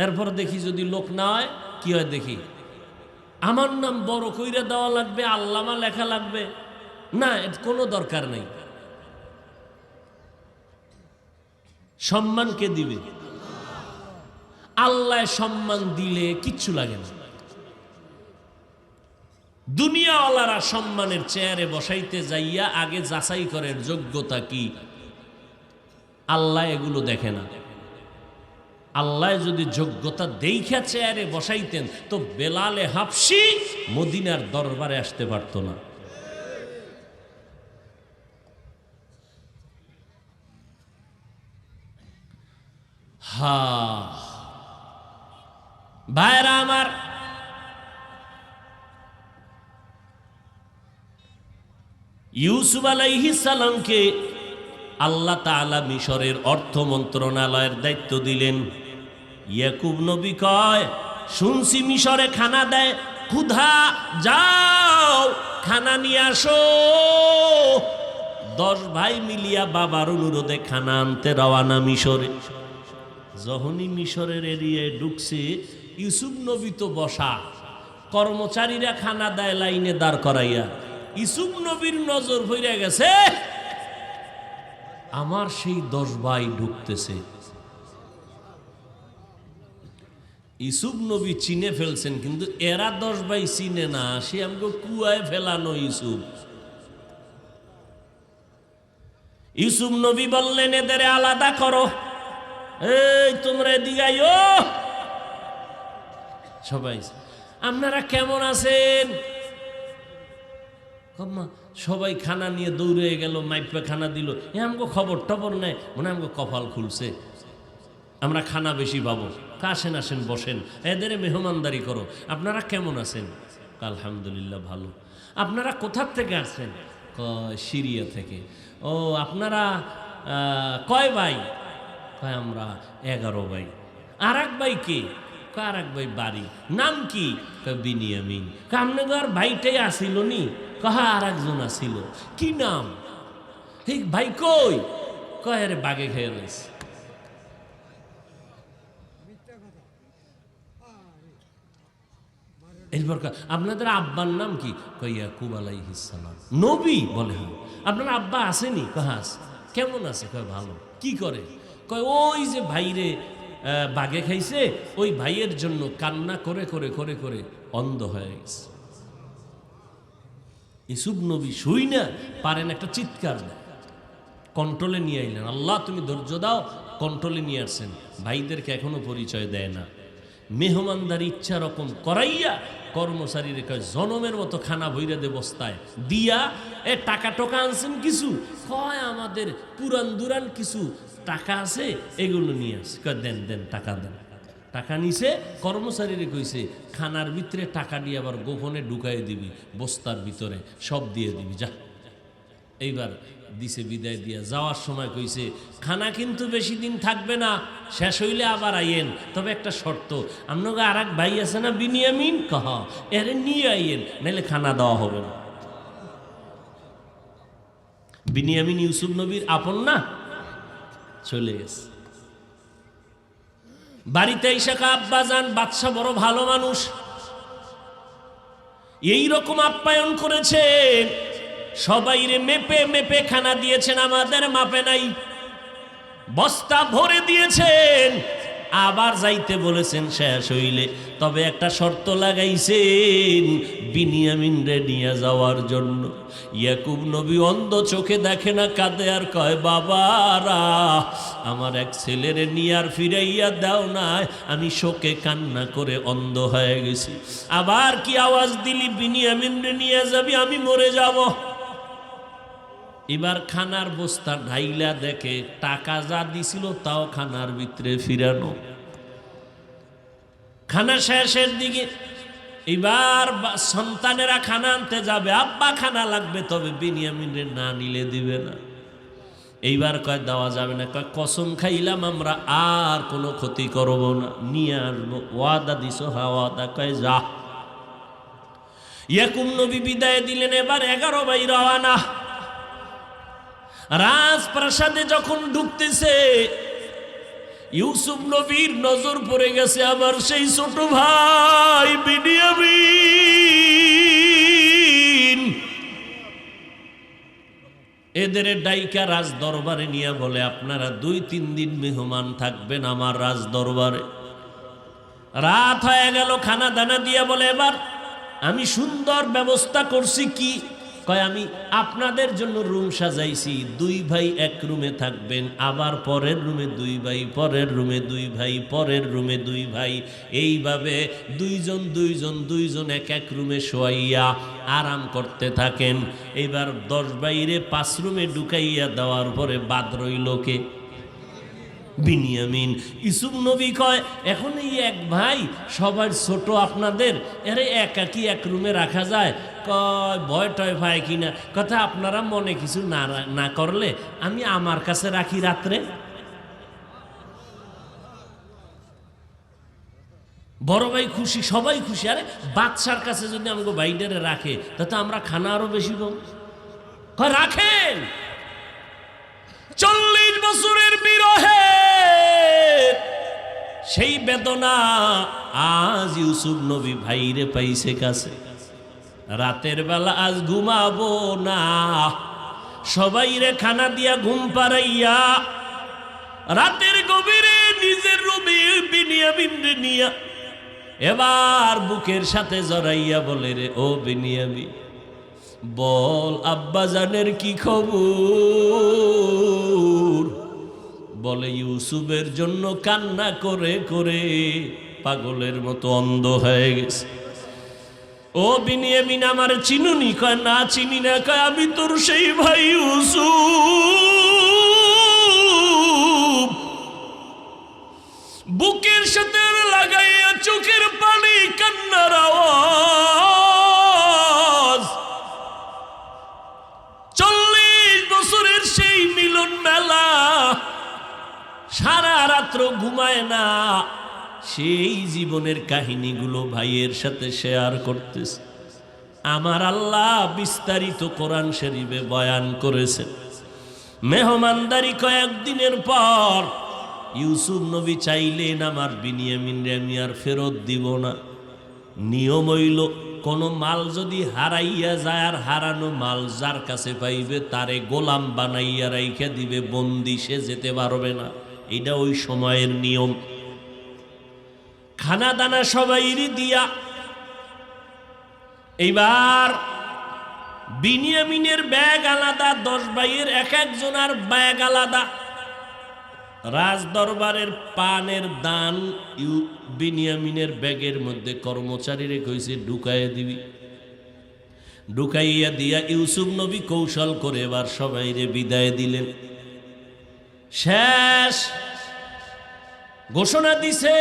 এরপর দেখি যদি লোক না হয়, কি হয় দেখি আমার নাম বড় কইরা দেওয়া লাগবে, আল্লামা লেখা লাগবে। না, এর কোনো দরকার নাই। সম্মান কে দিবে? আল্লাহ সম্মান দিলে কিচ্ছু লাগে না। দুনিয়াওয়ালারা সম্মানের চেয়ারে বসাইতে যাইয়া আগে যাচাই করে যোগ্যতা কি। আল্লাহ এগুলো দেখে না। আল্লাহ যদি যোগ্যতা দেইখা চেয়ারে বসাইতেন, তো বেলালে হাবশি মদিনার দরবারে আসতে পারত না। ভাইরা আমার, ইউসুফ আলাইহিস সালামকে আল্লাহ তাআলা মিশরের অর্থ মন্ত্রণালয়ের দায়িত্ব দিলেন। ইয়াকুব নবী কয়, শুনছি মিশরে খানা দেয়, ক্ষুধা, যাও খানা নিয়ে আসো। 10 ভাই মিলিয়া বাবার অনুরোধে খানা আনতে রওয়ানা মিশরে। যখনই মিশরের এরিয়ায় ঢুকছে, ইউসুফ নবী তো বসা, কর্মচারীরা খানা দেয় লাইনে দাঁড় করাইয়া। ইউসুফ নবীর নজর পড়ে গেছে, আমার সেই 10 ভাই ঢুকতেছে। ইউসুফ নবী চিনে ফেলছেন, কিন্তু এরা 10 ভাই চিনে না। সে আমাকে কুয়ায় ফেলানো ইউসুফ। ইউসুফ নবী বললেন, এদের আলাদা করো। এই তোমরা এদিকে আইও। সবাই, আপনারা কেমন আছেন? সবাই খানা নিয়ে দৌড়ে গেল, মাইপে খানা দিল। আমাকে খবর টবর নেই, মনে আমাকে কপাল খুলছে, আমরা খানা বেশি পাবো। আসেন আসেন বসেন, এদের মেহমানদারি করো। আপনারা কেমন আছেন? আলহামদুলিল্লাহ ভালো। আপনারা কোথার থেকে আসছেন? সিরিয়া থেকে। ও, আপনারা কয় ভাই? কয় আমরা 11 ভাই। আর এক ভাই কে? আর এক ভাই বাড়ি। নাম কি? বিনিয়ামিন। আপনার ভাইটাই আসিল নি? কহা আর একজন আসিল। কি নাম? এই ভাই কই? কয় আরে বাগে খেয়ে রয়েছে। এরপর আপনাদের আব্বার নাম কি? ইয়াকুব আলাইহিস সালাম। নবী? বলে হ্যাঁ। আপনার আব্বা আসেনি? কহা আছে। কেমন আছে? কয় ভালো। কি করে? কয় ওই যে ভাইরে বাগে খাইছে, ওই ভাইয়ের জন্য কান্না করে করে করে করে অন্ধ হয়ে গেছে। ইউসুফ নবী শুই না পারেন, একটা চিৎকার দেয়, কন্ট্রোলে নিয়ে আইলেন। আল্লাহ তুমি ধৈর্য দাও, কন্ট্রোলে নিয়ে আসছেন। ভাইদেরকে এখনো পরিচয় দেয় না। মেহমানদারি ইচ্ছা রকম করাইয়া কর্মচারীর কয় জনমের মতো খানা ভইরা দে বস্তায় দিয়া। টাকা টোকা আনছেন কিছু? কয় আমাদের পুরান দুরান কিছু টাকা আছে, এগুলো নিয়ে আসে। কয় দেন দেন, টাকা দেন। টাকা নিছে, কর্মচারীরে কইছে খানার ভিতরে টাকা দিয়ে আবার গোপনে ঢুকাই দিবি, বস্তার ভিতরে সব দিয়ে দিবি, যা। এইবার দিছে, বিদায় দিয়া যাওয়ার সময় কইছে খানা কিন্তু বেশি দিন থাকবে না, শেষ হইলে আবার আইয়েন, তবে একটা শর্ত, আপনাকে আর এক ভাই আছে না বিনিয়ামিন? কহ এরে নিয়ে আইয়েন, নাহলে খানা দেওয়া হবে না। বিনিয়ামিন ইউসুফ নবীর আপন না? চলে গেছে। বাড়িতে এসে আব্বা যান, বাদশা বড় ভালো মানুষ, এই রকম আপ্যায়ন করেছেন, সবাইরে মেপে মেপে খানা দিয়েছেন, আমাদের মাপে নাই, বস্তা ভরে দিয়েছেন। আবার যাইতে বলেছেন শেষ হইলে, তবে একটা শর্ত লাগাইছেন বিনিয়ামিন রে নিয়ে যাওয়ার জন্য। ইয়াকুব নবী অন্ধ চোখে দেখে না, কাঁদে আর কয়, বাবারা আমার এক ছেলেরে নিয়ে আর ফিরাইয়া দাও না, আমি শোকে কান্না করে অন্ধ হয়ে গেছি। আবার কি আওয়াজ দিলি বিনিয়ামিন রে নিয়ে যাবি, আমি মরে যাব। এবার খানার বস্তা ঢাইলা দেখে টাকা যা দিছিল তাও খানার ভিতরে ফিরানো। খানা শেষের দিকে এবার সন্তানেরা খানা আনতে যাবে, আব্বা খানা লাগবে, তবে বিনিয়ামিনের না নিলে দিবে না। এইবার কয় দেওয়া যাবে না, কয় কসম খাইলাম আমরা আর কোনো ক্ষতি করব না, নিয়ে আসবো, ওয়াদা দিছো? হ্যাঁ ওয়াদা। কয় যা। ইয়াকুব নবী বিদায় দিলেন। এবার 11 ভাই রওয়ানা। রাজপ্রাসাদে যখন ঢুকতেছে, ইউসুফ নবীর নজর পড়ে গেছে আমার সেই ছোট ভাই বিনিয়ামিন। এদের ডাইকা রাজ দরবারে নিয়ে বলে, আপনারা 2-3 দিন মেহমান থাকবেন আমার রাজ দরবারে। রাত হয়ে গেল, খানা দানা দিয়ে বলে, এবার আমি সুন্দর ব্যবস্থা করছি। কি? কয় আমি আপনাদের জন্য রুম সাজাইছি, 2 ভাই এক রুমে থাকবেন, আবার পরের রুমে 2 ভাই, পরের রুমে 2 ভাই, পরের রুমে 2 ভাই, এইভাবে 2জন এক এক রুমে শোয়াইয়া আরাম করতে থাকেন। এইবার 10 ভাইরে 5 রুমে ঢুকাইয়া দেওয়ার পরে বাদ রইল কে? বিনিয়ামিন। ইউসুফ নবী কয়, এখন এই এক ভাই সবার ছোট, আপনাদের এরে একাকি এক রুমে রাখা যায়? কয় ভয় টয় ভাই কিনা। কথা আপনারা মনে কিছু না করলে আমি আমার কাছে রাখি রাত্রে। বড় ভাই খুশি, সবাই খুশি। আরে বাদশার কাছে যদি আমাকে বাইডারে রাখে তাতে আমরা খানা আরো বেশি পাবো। কয় রাখেন। 40 বছরের বিরহে সেই বেদনা আজ ইউসুফ নবী ভাইরে পাইছে কাছে। রাতের বেলা আজ ঘুমাবো না, সবাইরে খানা দিয়া ঘুম পাড়াইয়া রাতের গভীরে নিজের রুমে বিনিয়ামিন রে নিয়া এবার বুকের সাথে জড়াইয়া বলে, রে ও বিনিয়ামিন, বল আব্বা জানের কি খবর? বলে ইউসুফের জন্য কান্না করে করে পাগলের মতো অন্ধ হয়ে গেছে। ও বিনিয়ামিন আমার চিনুনি? কয় না চিনি না। কয় আমি তোর সেই ভাই ইউসুফ। বুকের সাথে লাগাইয়া চোখের পানি, কান্নার আওয়াজ। 40 বছরের সেই মিলন মেলা, সারা রাত্র ঘুমায় না, সেই জীবনের কাহিনীগুলো ভাইয়ের সাথে শেয়ার করতেছে। আমার আল্লাহ বিস্তারিত কোরআন শরীফে বয়ান করেছেন। মেহমানদারি কয়েকদিনের পর ইউসুফ নবী চাইলেন আমার বিনিয়ামিন রে আমি আর ফেরত দিব না। নিয়ম হইল, কোনো মাল যদি হারাইয়া যায় আর হারানো মাল যার কাছে পাইবে তারে গোলাম বানাইয়া রাইখা দিবে, বন্দি, সে যেতে পারবে না। এটা ওই সময়ের নিয়ম। খানা দানা সবাইরই দিয়া এইবার বিনিয়ামিনের ব্যাগ আলাদা, 10 ভাইয়ের এক একজনের ব্যাগ আলাদা। রাজ দরবারের পানের দান বিনিয়ামিনের ব্যাগের মধ্যে কর্মচারীরে কইছে ঢুকাইয়া দিবি। ঢুকাইয়া দিয়া ইউসুফ নবী কৌশল করে এবার সবাইরে বিদায় দিলেন। শেষ ঘোষণা দিছে,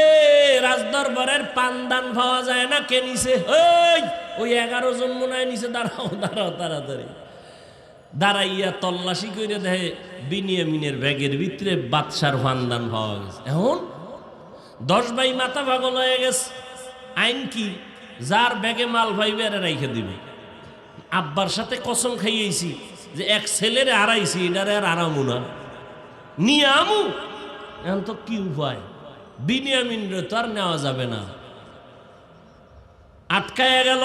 রাজদরবারের পানদান পাওয়া যায় না, কে নিছে? ওই 11 জন মনে হয় নিছে। দাঁড়াও তাড়াতাড়ি। দাঁড়াইয়া তল্লাশি করে দেখে বিনিয়ামিনের ব্যাগের ভিতরে বাদশার পানদান পাওয়া গেছে। এখন 10 ভাই মাথা পাগল হয়ে গেছে। আইন কি? যার ব্যাগে মাল পাইবে এরা রাইখে দিবে। আব্বার সাথে কসম খাইয়েছি যে এক ছেলেরে হারাইছি, এটারে আর আরামু না, নিয়ে আমু। এখন তো কি উপায়? বিনিয়ামিনরে তো আর নেওয়া যাবে না, আটকায়া গেল।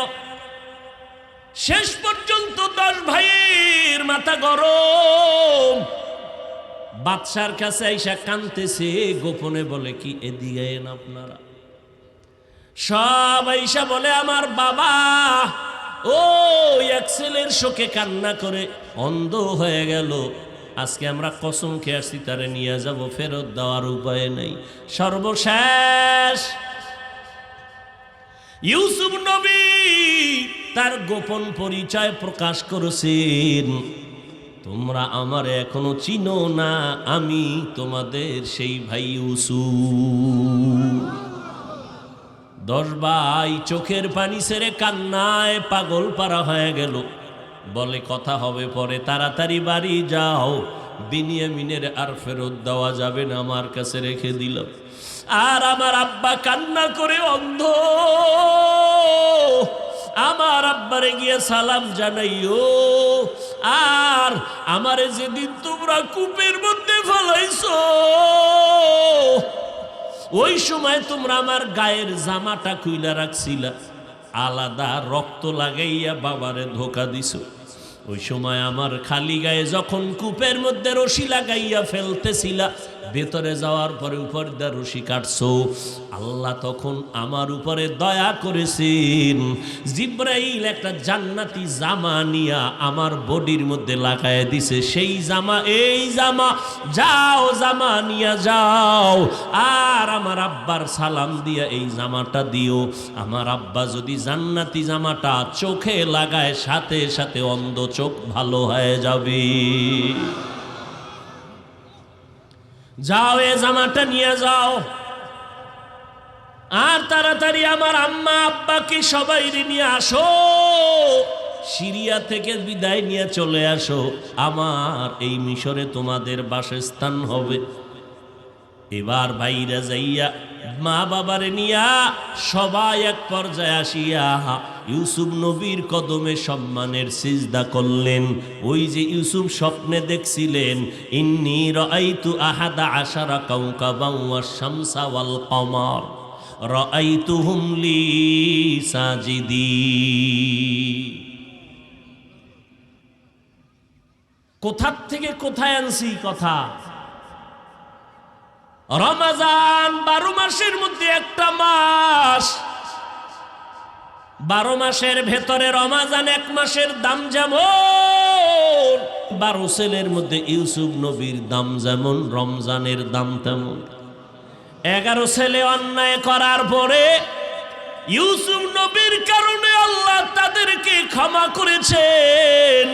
শেষ পর্যন্ত 10 ভাইয়ের মাথা গরম, বাদশার কাছে আইসা কানতেছে, গোপনে বলে কি এদিকে আইন আপনারা। সব আইসা বলে আমার বাবা ও এক ছেলের শোকে কান্না করে অন্ধ হয়ে গেল, আজকে আমরা কসম খেয়ে আসছি তারে নিয়ে যাব, ফেরত দেওয়ার উপায় নেই। সর্বশেষ ইউসুফ নবী তার গোপন পরিচয় প্রকাশ করেছেন, তোমরা আমার এখনো চিনো না, আমি তোমাদের সেই ভাই ইউসুফ। 10 ভাই চোখের পানি ছেড়ে কান্নায় পাগল পারা হয়ে গেল। বলে কথা হবে পরে, তাড়াতাড়ি বাড়ি যাও, বিনিয়ামিনের আর ফেরত দেওয়া যাবে না, আমার কাছে রেখে দিলাম। আর আমার আব্বা কান্না করে অন্ধ, আমার আব্বারে গিয়ে সালাম জানাইও, আর আমারে যেদিন তোমরা কূপের মধ্যে ফেলাইছো ওই সময় তোমরা আমার গায়ের জামাটা খুইলা রাখছিলা, আলাদা রক্ত লাগাইয়া বাবারে ধোকা দিছো। ওই সময় আমার খালি গায়ে যখন কূপের মধ্যে রশি লাগাইয়া ফেলতেছিলা, ভেতরে যাওয়ার পরে উপর দিয়ে রশি কাটছো, আল্লাহ তখন আমার উপরে দয়া করেছেন, জিব্রাইল একটা জান্নাতি জামা নিয়া আমার বডির মধ্যে লাগায় দিছে। সেই জামা, এই জামা, যাও জামা নিয়া যাও, আর আমার আব্বার সালাম দিয়া এই জামাটা দিও। আমার আব্বা যদি জান্নাতি জামাটা চোখে লাগায়, সাথে সাথে অন্ধ চোখ ভালো হয়ে যাবে। যাও এ জামাটা নিয়ে যাও, আর তাড়াতাড়ি আমার আম্মা আব্বাকে সবাই নিয়ে আসো, সিরিয়া থেকে বিদায় নিয়ে চলে আসো, আমার এই মিশরে তোমাদের বাসস্থান হবে। এবার বাইরে যাইয়া মা বাবারে নিয়া সবাই এক পর্যায়ে আসিয়া ইউসুফ নবীর কদমে সম্মানের সিজদা করলেন। ওই যে ইউসুফ স্বপ্নে দেখছিলেন, ইন্নী রাআইতু আহাদা আশারা কাওকাবান ওয়াশ শামসা ওয়াল কমার রাআইতুহুম লি সাজিদিন। কোথা থেকে কোথায় আনছি কথা? রমজান 12 মাসের মধ্যে একটা মাস, 12 মাসের ভেতরে রমজান 1 মাসের দাম যেমন, 12 ছেলের মধ্যে ইউসুফ নবীর দাম যেমন, রমজানের দাম তেমন। 11 ছেলে অন্যায় করার পরে ইউসুফ নবীর কারণে আল্লাহ তাদেরকে ক্ষমা করেছেন।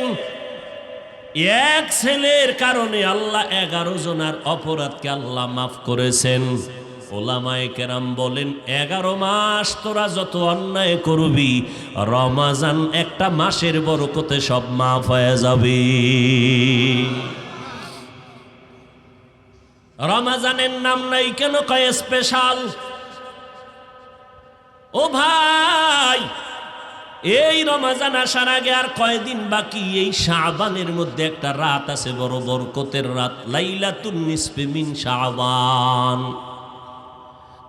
এক ছেলের কারণে আল্লাহ 11 জনের অপরাধকে আল্লাহ মাফ করেছেন। ওলামায়ে কেরাম বলেন, 11 মাস তোরা যত অন্যায় করবি, রমজান একটা মাসের বরকতে সব মাফ হয়ে যাবে। রমজানের নাম নাই কেন কয় স্পেশাল? ও ভাই, এই রমজান আসার আগে আর কয়দিন বাকি? এই শাবানের মধ্যে একটা রাত আছে, বড় বরকতের রাত, লাইলাতুন নিসফি মিন শাবান।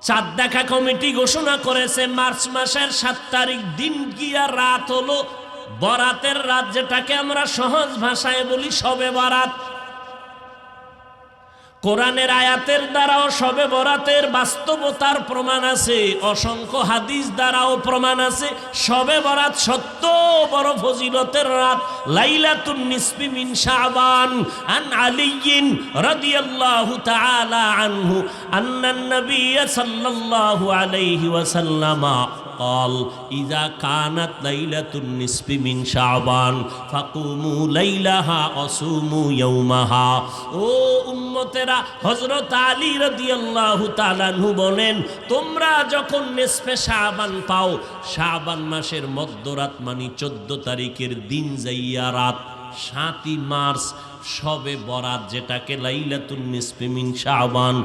চাঁদ দেখা কমিটি ঘোষণা করেছে মার্চ মাসের 7 তারিখ দিন গিয়া রাত হলো বরাতের রাত, যেটাকে আমরা সহজ ভাষায় বলি শবে বরাত। কোরআনের আয়াতের দ্বারাও শবে বরাতের বাস্তবতার প্রমাণ আছে, অসংখ্য হাদিস দ্বারাও প্রমাণ আছে। শবে বরাত সত্য বড় ফজিলতের রাত, লাইলাতুন নিসফি মিন শাবান। আন আলিয়্যিন রাদিয়াল্লাহু তাআলা আনহু আন্নান নবী সাল্লাল্লাহু আলাইহি ওয়াসাল্লাম قال إذا كانت ليلة النصف من شعبان فقوموا ليلها وصوموا يومها। ও উম্মতেরা, হযরত আলী রাদিয়াল্লাহু তাআলা আনহু বলেন, তোমরা যখন নিসফে শাবান পাও, শাবান মাসের মধ্যরাত মানে 14 তারিখের দিন যাইয়া রাত, 7ই মার্চ শবে বরাত, যেটাকে লাইলাতুন নিসফি মিন শাবান।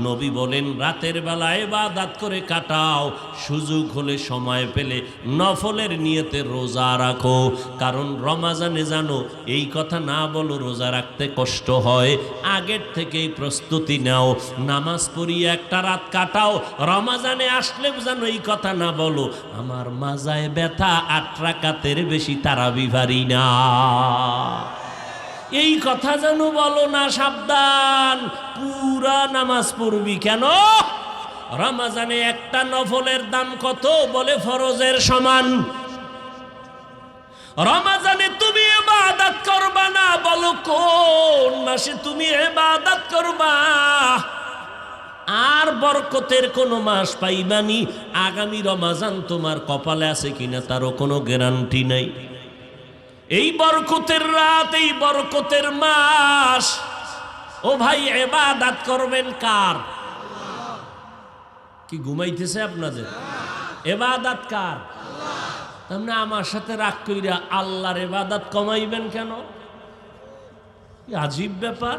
নবী বলেন রাতের বেলা ইবাদত করে কাটাও, সুযোগ হলে সময় পেলে নফলের নিয়তে রোজা রাখো। কারণ রমাজানে জানো এই কথা না বলো রোজা রাখতে কষ্ট হয়, আগের থেকেই প্রস্তুতি নাও, নামাজ পড়িয়ে একটা রাত কাটাও। রমাজানে আসলে জানো এই কথা না বলো আমার মাজায় ব্যথা, 8 রাকাতের বেশি তারাবি পারি না, এই কথা যেন বলো না, সাবধান। পুরা নামাজ পড়বি কেন? রমজানে একটা নফলের দাম কত? বলে ফরজের সমান। রমজানে তুমি ইবাদত করবা না, বলো কোন মাসে তুমি ইবাদত করবা? আর বরকতের কোনো মাস পাইবানি, আগামী রমজান তোমার কপালে আছে কিনা তারও কোনো গ্যারান্টি নাই। এই বরকতের রাত, এই বরকতের মাস, ও ভাই ইবাদত করবেন কার? কি ঘুমাইতেছে আপনাদের? ইবাদত কার? আপনি আমার সাথে রাগ কইরা আল্লাহর ইবাদত কমাইবেন কেন? আজীব ব্যাপার।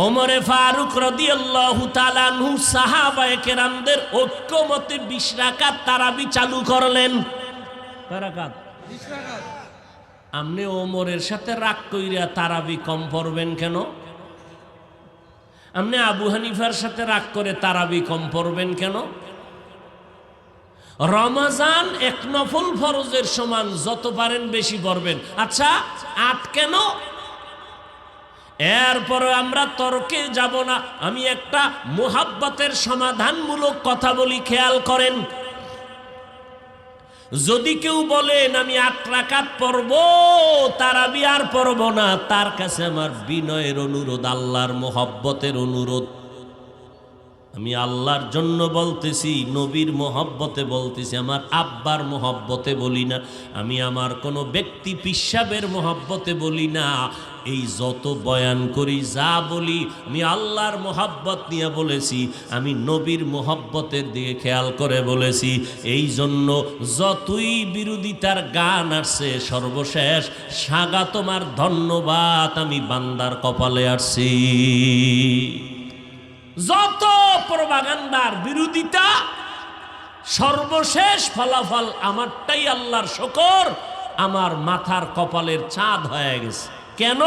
ওমরে ফারুক রাদিয়াল্লাহু তাআলা আনহু সাহাবায়ে কেরামদের ঐক্যমতে 20 রাকাত তারাবি চালু করলেন। কয় রাকাত? 20 রাকাত। আপনি ওমরের সাথে রাগ কইরা তারাবি কম পড়বেন কেন? আপনি আবু হানিফার সাথে রাগ করে তারাবি কম পড়বেন কেন? রমজান এক নফল ফরজের সমান, যত পারেন বেশি পড়বেন। আচ্ছা 8 কেন? এরপরে আমরা তর্কে যাব না, আমি একটা মুহাব্বতের সমাধানমূলক কথা বলি, খেয়াল করেন। যদি কেউ বলেন আমি 8 রাকাত পড়ব, তারাবি আর পড়ব না, তার কাছে আমার বিনয়ের অনুরোধ, আল্লাহর মুহাব্বতের অনুরোধ। আমি আল্লাহর জন্য বলতেছি, নবীর মুহাব্বতে বলতেছি, আমার আব্বার মুহাব্বতে বলি না, আমি আমার কোনো ব্যক্তি পিসাবের মুহাব্বতে বলি না। এই যত বয়ান করি, যা বলি, আমি আল্লাহর মুহাব্বত নিয়ে বলেছি, আমি নবীর মুহাব্বতের দিকে খেয়াল করে বলেছি। এই জন্য যতই বিরোধিতার গান আসছে, সর্বশেষ সাগা তোমার ধন্যবাদ আমি বান্দার কপালে আসছি। যত প্রপাগান্ডার বিরোধিতা, সর্বশেষ ফলাফল আমারটাই আল্লাহর শুকর, আমার মাথার কপালের চাঁদ হয়ে গেছে। কেন?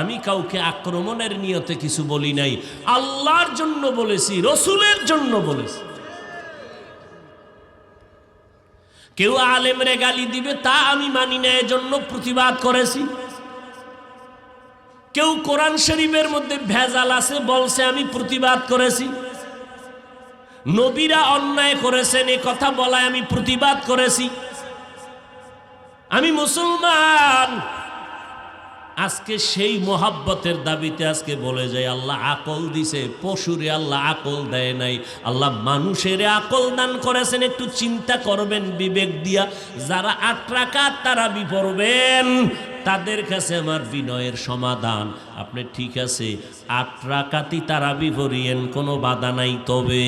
আমি কাউকে আক্রমণের নিয়তে কিছু বলি নাই, আল্লাহর জন্য বলেছি, রসুলের জন্য বলেছি। কেউ আলেমরে গালি দিবে তা আমি মানি না, এজন্য প্রতিবাদ করেছি। কেউ কোরআন শরীফের মধ্যে ভেজাল আছে বলছে, আমি প্রতিবাদ করেছি। নবীরা অন্যায় করেছেন এ কথা বলায় আমি প্রতিবাদ করেছি। আমি মুসলমান। আজকে সেই মোহাব্বতের দাবিতে আজকে বলে যায় আল্লাহ আকল দিছে, পশুরে আল্লাহ আকল দেয় নাই, আল্লাহ মানুষের আকল দান করেছেন। একটু চিন্তা করবেন বিবেক দিয়া। যারা 8 রাকাত তারাবি পড়বেন তাদের কাছে আমার বিনয়ের সমাধান, আপনি ঠিক আছে 8 রাকাতই তারাবি পড়িয়েন, কোনো বাধা নাই, তবে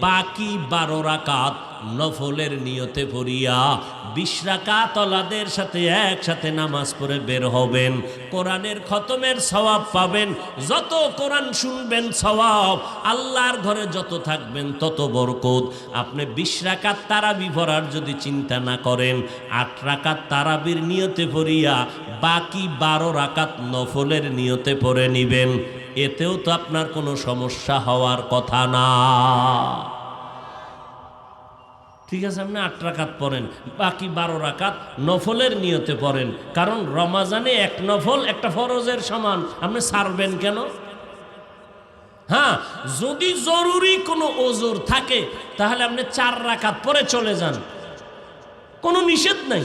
বাকি 12 রাকাত নফলের নিয়তে পড়িয়া 20 রাকাত ওলাদের সাথে একসাথে নামাজ পড়ে বের হবেন। কোরআনের খতমের সওয়াব পাবেন, যত কোরআন শুনবেন সওয়াব, আল্লাহর ঘরে যত থাকবেন তত বরকত। আপনি 20 রাকাত তারাবি পড়ার যদি চিন্তা না করেন, 8 রাকাত তারাবির নিয়তে পড়িয়া বাকি 12 রাকাত নফলের নিয়তে পড়ে নিবেন। এতেও তো আপনার কোনো সমস্যা হওয়ার কথা না। ঠিক আছে, আপনি 8 রাকাত পড়েন, বাকি 12 রাকাত নফলের নিয়তে পড়েন। কারণ রমজানে এক নফল একটা ফরজের সমান, আপনি ছাড়বেন কেন? হ্যাঁ, যদি জরুরি কোনো ওজর থাকে তাহলে আপনি 4 রাকাত পরে চলে যান, কোনো নিষেধ নাই।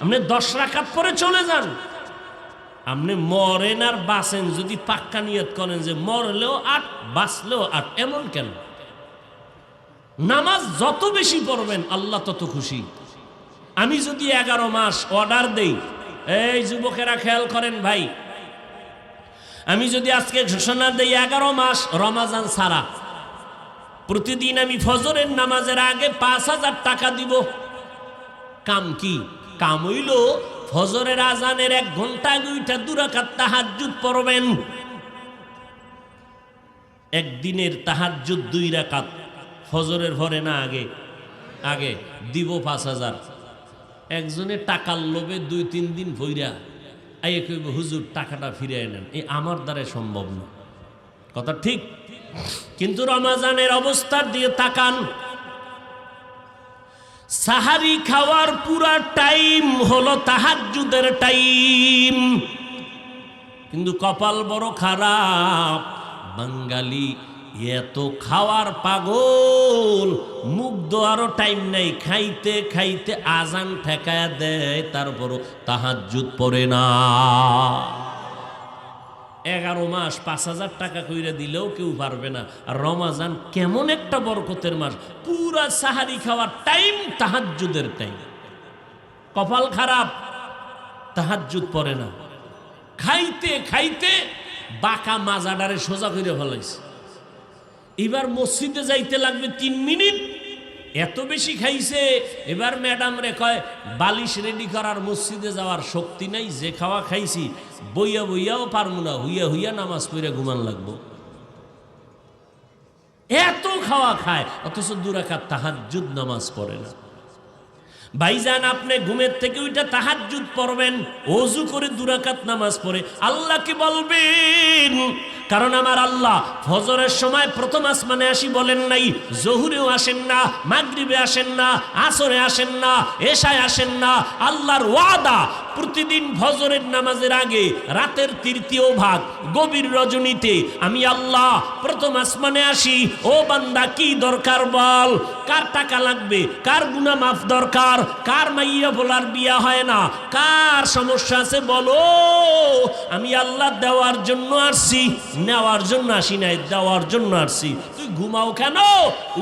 আপনি 10 রাকাত পরে চলে যান। আপনি মরেন আর বাঁচেন যদি পাক্কা নিয়ত করেন যে মরলেও 8 বাঁচলেও 8, এমন কেন? নামাজ যত বেশি পড়বেন আল্লাহ তত খুশি। আমি যদি 11 মাস অর্ডার দেই, এই যুবকেরা খেয়াল করেন ভাই, আমি যদি আজকে ঘোষণা দেই 11 মাস রমজান ছাড়া প্রতিদিন আমি ফজরের নামাজের আগে 5000 টাকা দিব, কাম কি? কাম হইল ফজরের আজানের 1 ঘন্টা আগে উঠা 2 রাকাত তাহাজ্জুদ পড়বেন। একদিনের তাহাজ্জুদ 2 রাকাত, ফজরের পরে না আগে? আগে দিব 5000। একজনে টাকার লোভে 2-3 দিন ভইরা আইয়ে কইব হুজুর টাকাটা ফিরিয়ে নেন, এই আমার দ্বারা সম্ভব না। কথা ঠিক, কিন্তু রমজানের অবস্থার দিয়ে তাকান, সাহারি খাওয়ার পুরা টাইম হলো তাহাজ্জুদের টাইম। কিন্তু কপাল বড় খারাপ, বাঙালি এত খাওয়ার পাগল, মুখ ধোয়ারও টাইম নাই, খাইতে খাইতে আজান ঠেকায়া দেয়, তারপরও তাহাজ্জুদ পড়ে না। 11 মাস 5000 টাকা কইরা দিলেও কেউ পারবে না। আর রমজান কেমন একটা বরকতের মাস, পুরা সাহারি খাওয়ার টাইম তাহাজ্জুদের টাইম। কপাল খারাপ, তাহাজ্জুদ পড়ে না। খাইতে খাইতে বাঁকা মাজাডারে সোজা করে ফেলাইছে। এবার মসজিদে যাইতে লাগবে 3 মিনিট, এত বেশি খাইছে। এবার ম্যাডাম রে কয় বালিশ রেডি করার, মসজিদে যাওয়ার শক্তি নাই, যে খাওয়া খাইছি বইয়া বইয়াও পারবো না, হুইয়া হুইয়া নামাজ পড়ে ঘুমান লাগবো। এত খাওয়া খায়, অথচ 2 রাকাত তাহাজ্জুদ নামাজ পড়ে না। ভাইজান, আপনি ঘুমের থেকে উঠে তাহাজ্জুদ পড়বেন, ওযু করে 2 রাকাত নামাজ পড়ে আল্লাহকে বলবেন, কারণ আমার আল্লাহ ফজরের সময় প্রথম আসমানে আসি বলেন নাই, জোহরেও আসেন না, মাগরিবে আসেন না, আসরে আসেন না, এশায় আসেন না। আল্লাহর ওয়াদা, প্রতিদিন ফজরের নামাজের আগে রাতের 3য় ভাগ গভীর রজনীতে আমি আল্লাহ প্রথম আসমানে আসি। ও বান্দা, কি দরকার বল? কার টাকা লাগবে? কার গুনাহ মাফ দরকার? কার মাইয়া বলার বিয়া হয় না? কার সমস্যা আছে বলো? আমি আল্লাহ দেওয়ার জন্য আসছি, নেওয়ার জন্য আসি নাই, দেওয়ার জন্য আসছি। তুই ঘুমাও কেন?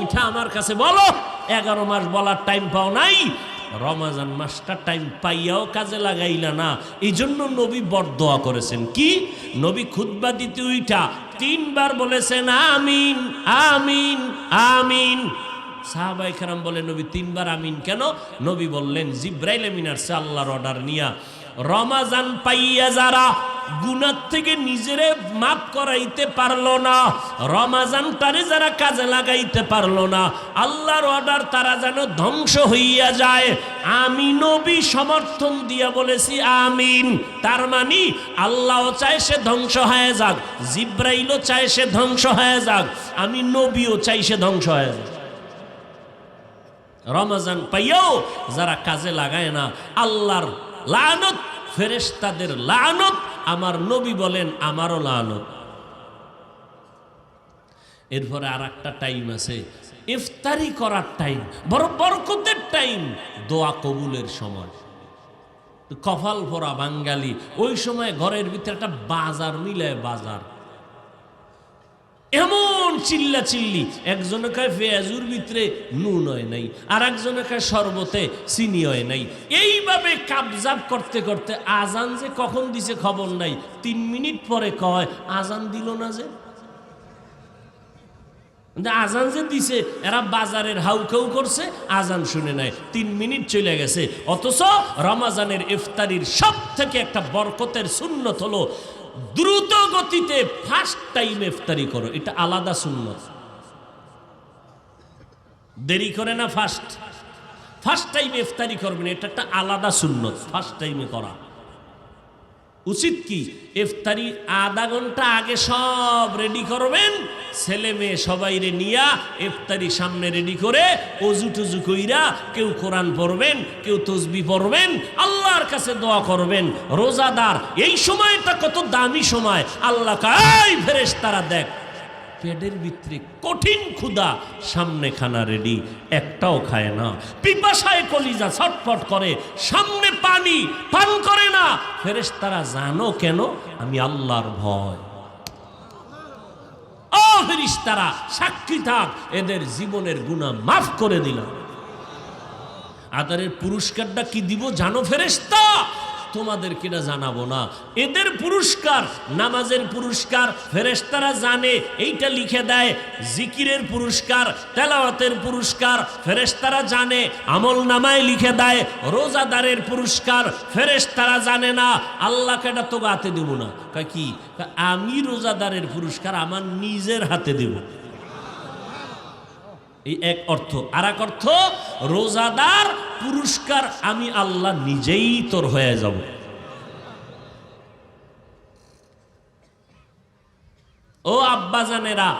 উঠা আমার কাছে বলো। 11 মাস বলার টাইম পাও নাই, রমজান মাসটা টাইম পাইয়াও কাজে লাগাইলা না। এই জন্য নবী বরদোয়া করেছেন। কি? নবী খুতবা দিতে উইঠা 3 বার বলেছেন আমিন আমিন আমিন। সাহাবায়ে কেরাম বলে, নবী 3 বার আমিন কেন? নবী বললেন, জিব্রাইল আমিন আসছে আল্লাহর অর্ডার নিয়া। রমজান পাইয়া যারা গুনাহ থেকে নিজেরে মাফ করাইতে পারলো না, রমজানটারে যারা কাজে লাগাইতে পারলো না, আল্লাহর অর্ডার তারা যেন ধ্বংস হইয়া যায়। আমি নবী সমর্থন দিয়া বলেছি আমিন। তার মানে আল্লাহও চায় সে ধ্বংস হয়ে যাক, জিব্রাইলও চায় সে ধ্বংস হয়ে যাক, আমি নবীও চাই সে ধ্বংস হয়ে যাক। রমজান পাইয়াও যারা কাজে লাগায় না, আল্লাহর লানত, ফেরেশতাদের লানত, আমার নবী বলেন আমারও লানত। এরপরে আর একটা টাইম আছে, ইফতারি করার টাইম, বড় বরকতের টাইম, দোয়া কবুলের সময়। কপাল ভরা বাঙালি, ওই সময় ঘরের ভিতরে একটা বাজার মিলায়, বাজার এমন চিল্লা চিল্লি, একজনে কয় পেঁয়াজুর ভিতরে নুন হয় নাই, আর একজনে কয় শরবতে চিনি হয় নাই। এইভাবে কাবজাব করতে করতে আজান যে কখন দিছে খবর নাই। 3 মিনিট পরে কয় আজান দিল না যে। আজান যে দিছে, এরা বাজারের হাউকাউ করছে, আজান শুনে নাই, 3 মিনিট চলে গেছে। অথচ রমজানের ইফতারির সব থেকে একটা বরকতের সুন্নত হলো দ্রুত গতিতে ফার্স্ট টাইম ইফতারি করো। এটা আলাদা সুন্নত। দেরি করে না, ফার্স্ট টাইমে ইফতারি করবেন, এটা একটা আলাদা সুন্নত। ফার্স্ট টাইমে করা উচিত। কি? ইফতারি আধা ঘন্টা আগে সব রেডি করবেন, ছেলে মেয়ে সবাইরে নিয়া ইফতারি সামনে রেডি করে অজু টুজু কইরা কেউ কোরআন পড়বেন, কেউ তসবিহ পড়বেন, আল্লাহর কাছে দোয়া করবেন। রোজাদার এই সময়টা কত দামি সময়। আল্লাহ কয় ফেরেশতারা দেখ, পেটের ভিতরে কঠিন ক্ষুধা, সামনে খানা রেডি, একটাও খায় না, পিপাসায় কলিজা ছটফট করে, সামনে পানি পান করে না। ফেরেশতারা জানো কেন? আমি আল্লাহর ভয়। ও ফেরেশতারা সাক্ষী থাক, এদের জীবনের গুনাহ মাফ করে দিলাম। আদারের পুরস্কারটা কি দিব জানো ফেরেশতা? তোমাদেরকে এটা জানাবো না। এদের পুরস্কার, নামাজের পুরস্কার ফেরেশতারা জানে, এইটা লিখে দেয়। জিকিরের পুরস্কার, তেলাওয়াতের পুরস্কার ফেরেশতারা জানে, আমল নামায় লিখে দেয়। রোজাদারের পুরস্কার ফেরেশতারা জানে না, আল্লাহকে এটা তো হাতে দেব না। কয় কি? আমি রোজাদারের পুরস্কার আমার নিজের হাতে দেব। এই এক অর্থ। আর এক অর্থ, রোজাদার পুরস্কার আমি আল্লাহ নিজেই তোর হয়ে যাব। ও আব্বাজানেরা,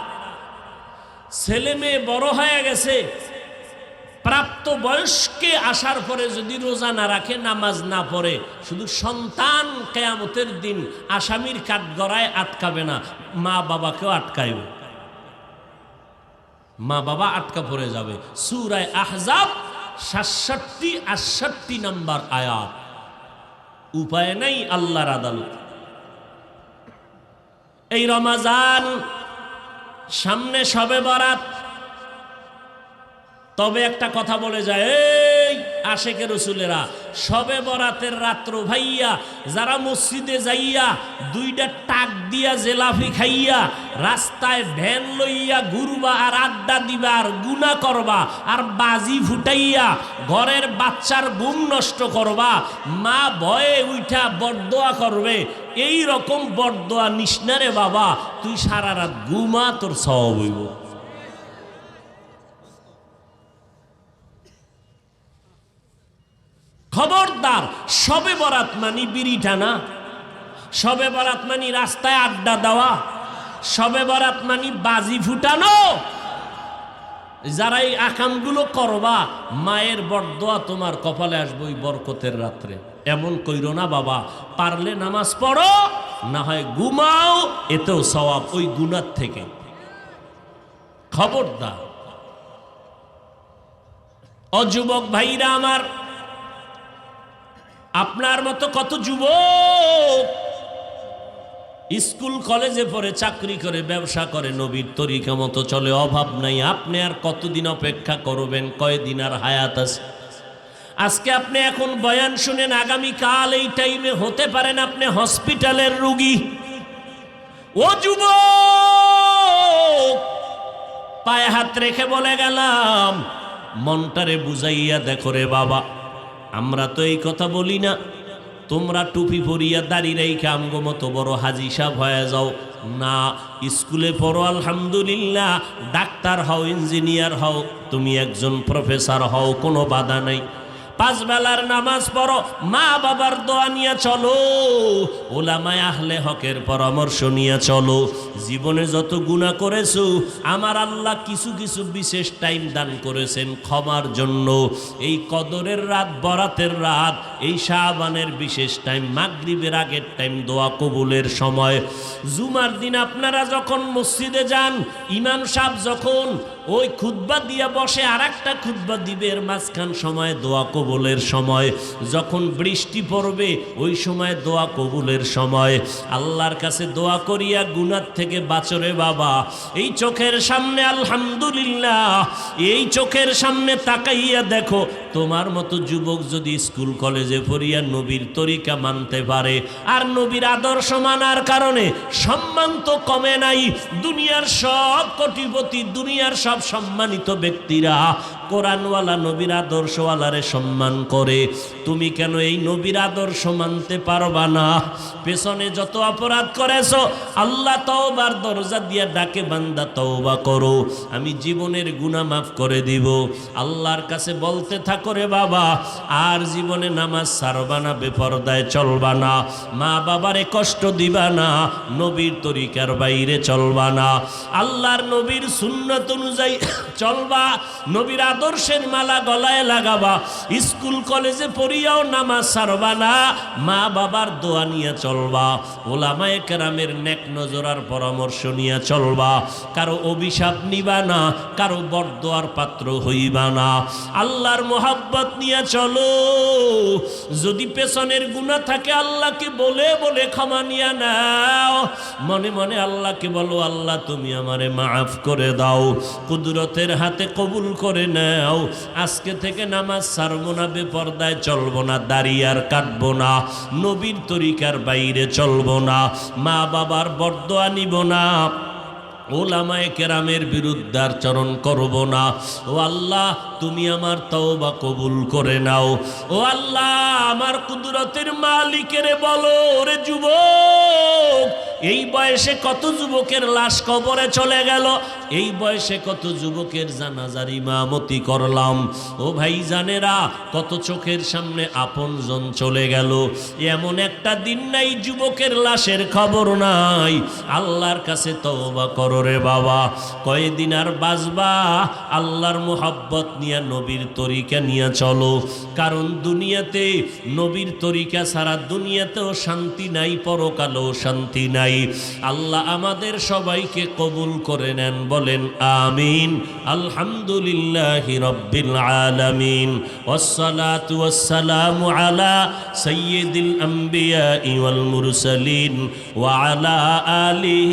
ছেলে মেয়ে বড় হয়ে গেছে, প্রাপ্ত বয়স্কে আসার পরে যদি রোজা না রাখে, নামাজ না পড়ে, শুধু সন্তান কিয়ামতের দিন আসামির কাঠগড়ায় আটকাবে না, মা বাবাকেও আটকাইবে। মা বাবা আটকা পড়ে যাবে। সূরা আহজাব 67-68 নম্বর আয়াত। উপায় নাই আল্লাহর আদালত। এই রমজান সামনে, শবে বরাত। তবে একটা কথা বলে যায়, এই আশেকে রসুলেরা, শবে বরাতের রাত্র ভাইয়া যারা মসজিদে যাইয়া দুইটা টাক দিয়া জেলাফি খাইয়া রাস্তায় ভ্যান লইয়া ঘুরবা আর আড্ডা দিবা আর গুনাহ করবা আর বাজি ফুটাইয়া ঘরের বাচ্চার ঘুম নষ্ট করবা, মা ভয়ে উঠা বরদোয়া করবে, এই রকম বরদোয়া নিসনারে বাবা, তুই সারা রাত ঘুমা, তোর সওয়াব হইব। খবরদার, শবে বরাত মানি বিড়ি টানা, শবে বরাত মানি রাস্তায় আড্ডা দেওয়া, শবে বরাত মানি বাজি ফুটানো। যারা এই আকামগুলো করবা, মায়ের বরদোয়া তোমার কপালে আসবে ওই বরকতের রাত্রে। এমন কইরো না বাবা, পারলে নামাজ পড়ো, না হয় ঘুমাও, এতেও সওয়াব ওই গুনার থেকে। খবরদার। অযুবক ভাইরা আমার, আপনার মতো কত যুবক স্কুল কলেজে পড়ে, চাকরি করে, ব্যবসা করে, নবীর তরিকা মতো চলে, অভাব নাই। আপনি আর কতদিন অপেক্ষা করবেন? কয়দিন আর হায়াত আছে? আজকে আপনি এখন বয়ান শুনেন, আগামীকাল এই টাইমে হতে পারেন আপনি হসপিটালের রোগী। ও যুবক, পায়ে হাত রেখে বলে গেলাম, মনটারে বুঝাইয়া দেখো রে বাবা, আমরা তো এই কথা বলি না, তোমরা টুপি পরিয়া দাড়ি রেখে আমগো মতো বড় হাজি সাহেব হয়ে যাও না। স্কুলে পড়ো, আলহামদুলিল্লাহ, ডাক্তার হও, ইঞ্জিনিয়ার হও, তুমি একজন প্রফেসর হও, কোনো বাধা নাই। 5 বেলার নামাজ পড়ো, মা বাবার দোয়া নিয়ে চলো, ওলামায়ে আহলে হকের পরামর্শ নিয়ে চলো। জীবনে যত গুনাহ করেছো, আমার আল্লাহ কিছু কিছু বিশেষ টাইম দান করেছেন ক্ষমার জন্য। এই কদরের রাত, বরাতের রাত, এই শাবানের বিশেষ টাইম, মাগরিবের আগের টাইম, দোয়া কবুলের সময়। জুমার দিন আপনারা যখন মসজিদে যান, ইমাম সাহেব যখন ওই খুতবা দিয়া বসে, আর একটা খুতবা দিবে, এর মাঝখান সময় দোয়া কবুলের সময়। যখন বৃষ্টি পড়বে, ওই সময় দোয়া কবুলের সময়। আল্লাহর কাছে দোয়া করিয়া গুনাহ থেকে বাঁচরে বাবা। এই চোখের সামনে আলহামদুলিল্লাহ, এই চোখের সামনে তাকাইয়া দেখো, তোমার মতো যুবক যদি স্কুল কলেজে পড়িয়া নবীর তরিকা মানতে পারে, আর নবীর আদর্শ মানার কারণে সম্মান তো কমে নাই। দুনিয়ার সব কোটিপতি, দুনিয়ার সব সম্মানিত ব্যক্তিরা কোরআনওয়ালা, নবীর আদর্শওয়ালারে সম্মান করে, তুমি কেন এই নবীর আদর্শ মানতে পারবা না? পেছনে যত অপরাধ করেছো, আল্লাহ তওবার দরজা দিয়া ডাকে, বান্দা তওবা করো, আমি জীবনের গুনাহ মাফ করে দিব। আল্লাহর কাছে বলতে থাকো রে বাবা, আর জীবনে নামাজ ছাড়বা না, বেপরদায় চলবা না, মা বাবারে কষ্ট দিবা না, নবীর তরিকার বাইরে চলবা না, আল্লাহর নবীর সুন্নাত অনুযায়ী চলবা, নবীর আদর্শের মালা গলায় লাগাবা। স্কুল কলেজে পড়িয়াও নামাজ ছাড়বা না, মা বাবার দোয়া নিয়ে চলবা, ওলামায়ে কেরামের নেক নজরার পরামর্শ নিয়ে চলবা, কারো অভিশাপ নিবা না, কারো বরদোয়ার পাত্র হইবা না, আল্লাহর মোহাব্বত নিয়ে চলো। যদি পেছনের গুনাহ থাকে, আল্লাহকে বলে বলে ক্ষমা নিয়ে নাও। মনে মনে আল্লাহকে বলো, আল্লাহ তুমি আমারে মাফ করে দাও, কুদরতের হাতে কবুল করে নাও। নাও, আজকে থেকে নামাজ ছাড়বো না, বেপরদায় চলবো না, দাড়ি আর কাটবো না, নবীর তরিকার বাইরে চলবো না, মা বাবার বরদোয়া নিব না, ওলামায়ে কেরামের বিরুদ্ধে আচরণ করব না। ও আল্লাহ, তুমি আমার তওবা কবুল করে নাও। ও আল্লাহ, আমার কুদরতের মালিকের বলো, ওরে যুবক, এই বয়সে কত যুবকের লাশ কবরে চলে গেল, এই বয়সে কত যুবকের জানাজার ইমামতি করলাম। ও ভাই জানেরা, কত চোখের সামনে আপনজন চলে গেল, এমন একটা দিন নাই যুবকের লাশের খবর নাই। আল্লাহর কাছে তওবা করো রে বাবা, কয়দিন আর বাঁচবা? আল্লাহর মুহাব্বত নিয়ে, নবীর তরিকা নিয়ে চলো, কারণ দুনিয়াতে নবীর তরিকা ছাড়া দুনিয়াতেও শান্তি নাই, পরকালেও শান্তি নাই। আল্লাহ আমাদের সবাইকে কবুল করে নেন, বলেন আমিন। আলহামদুলিল্লাহি রাব্বিল আলামিন, ওয়াসসালাতু ওয়াসসালামু আলা সাইয়্যিদিল আম্বিয়া ওয়াল মুরসালিন ওয়া আলা আলিহি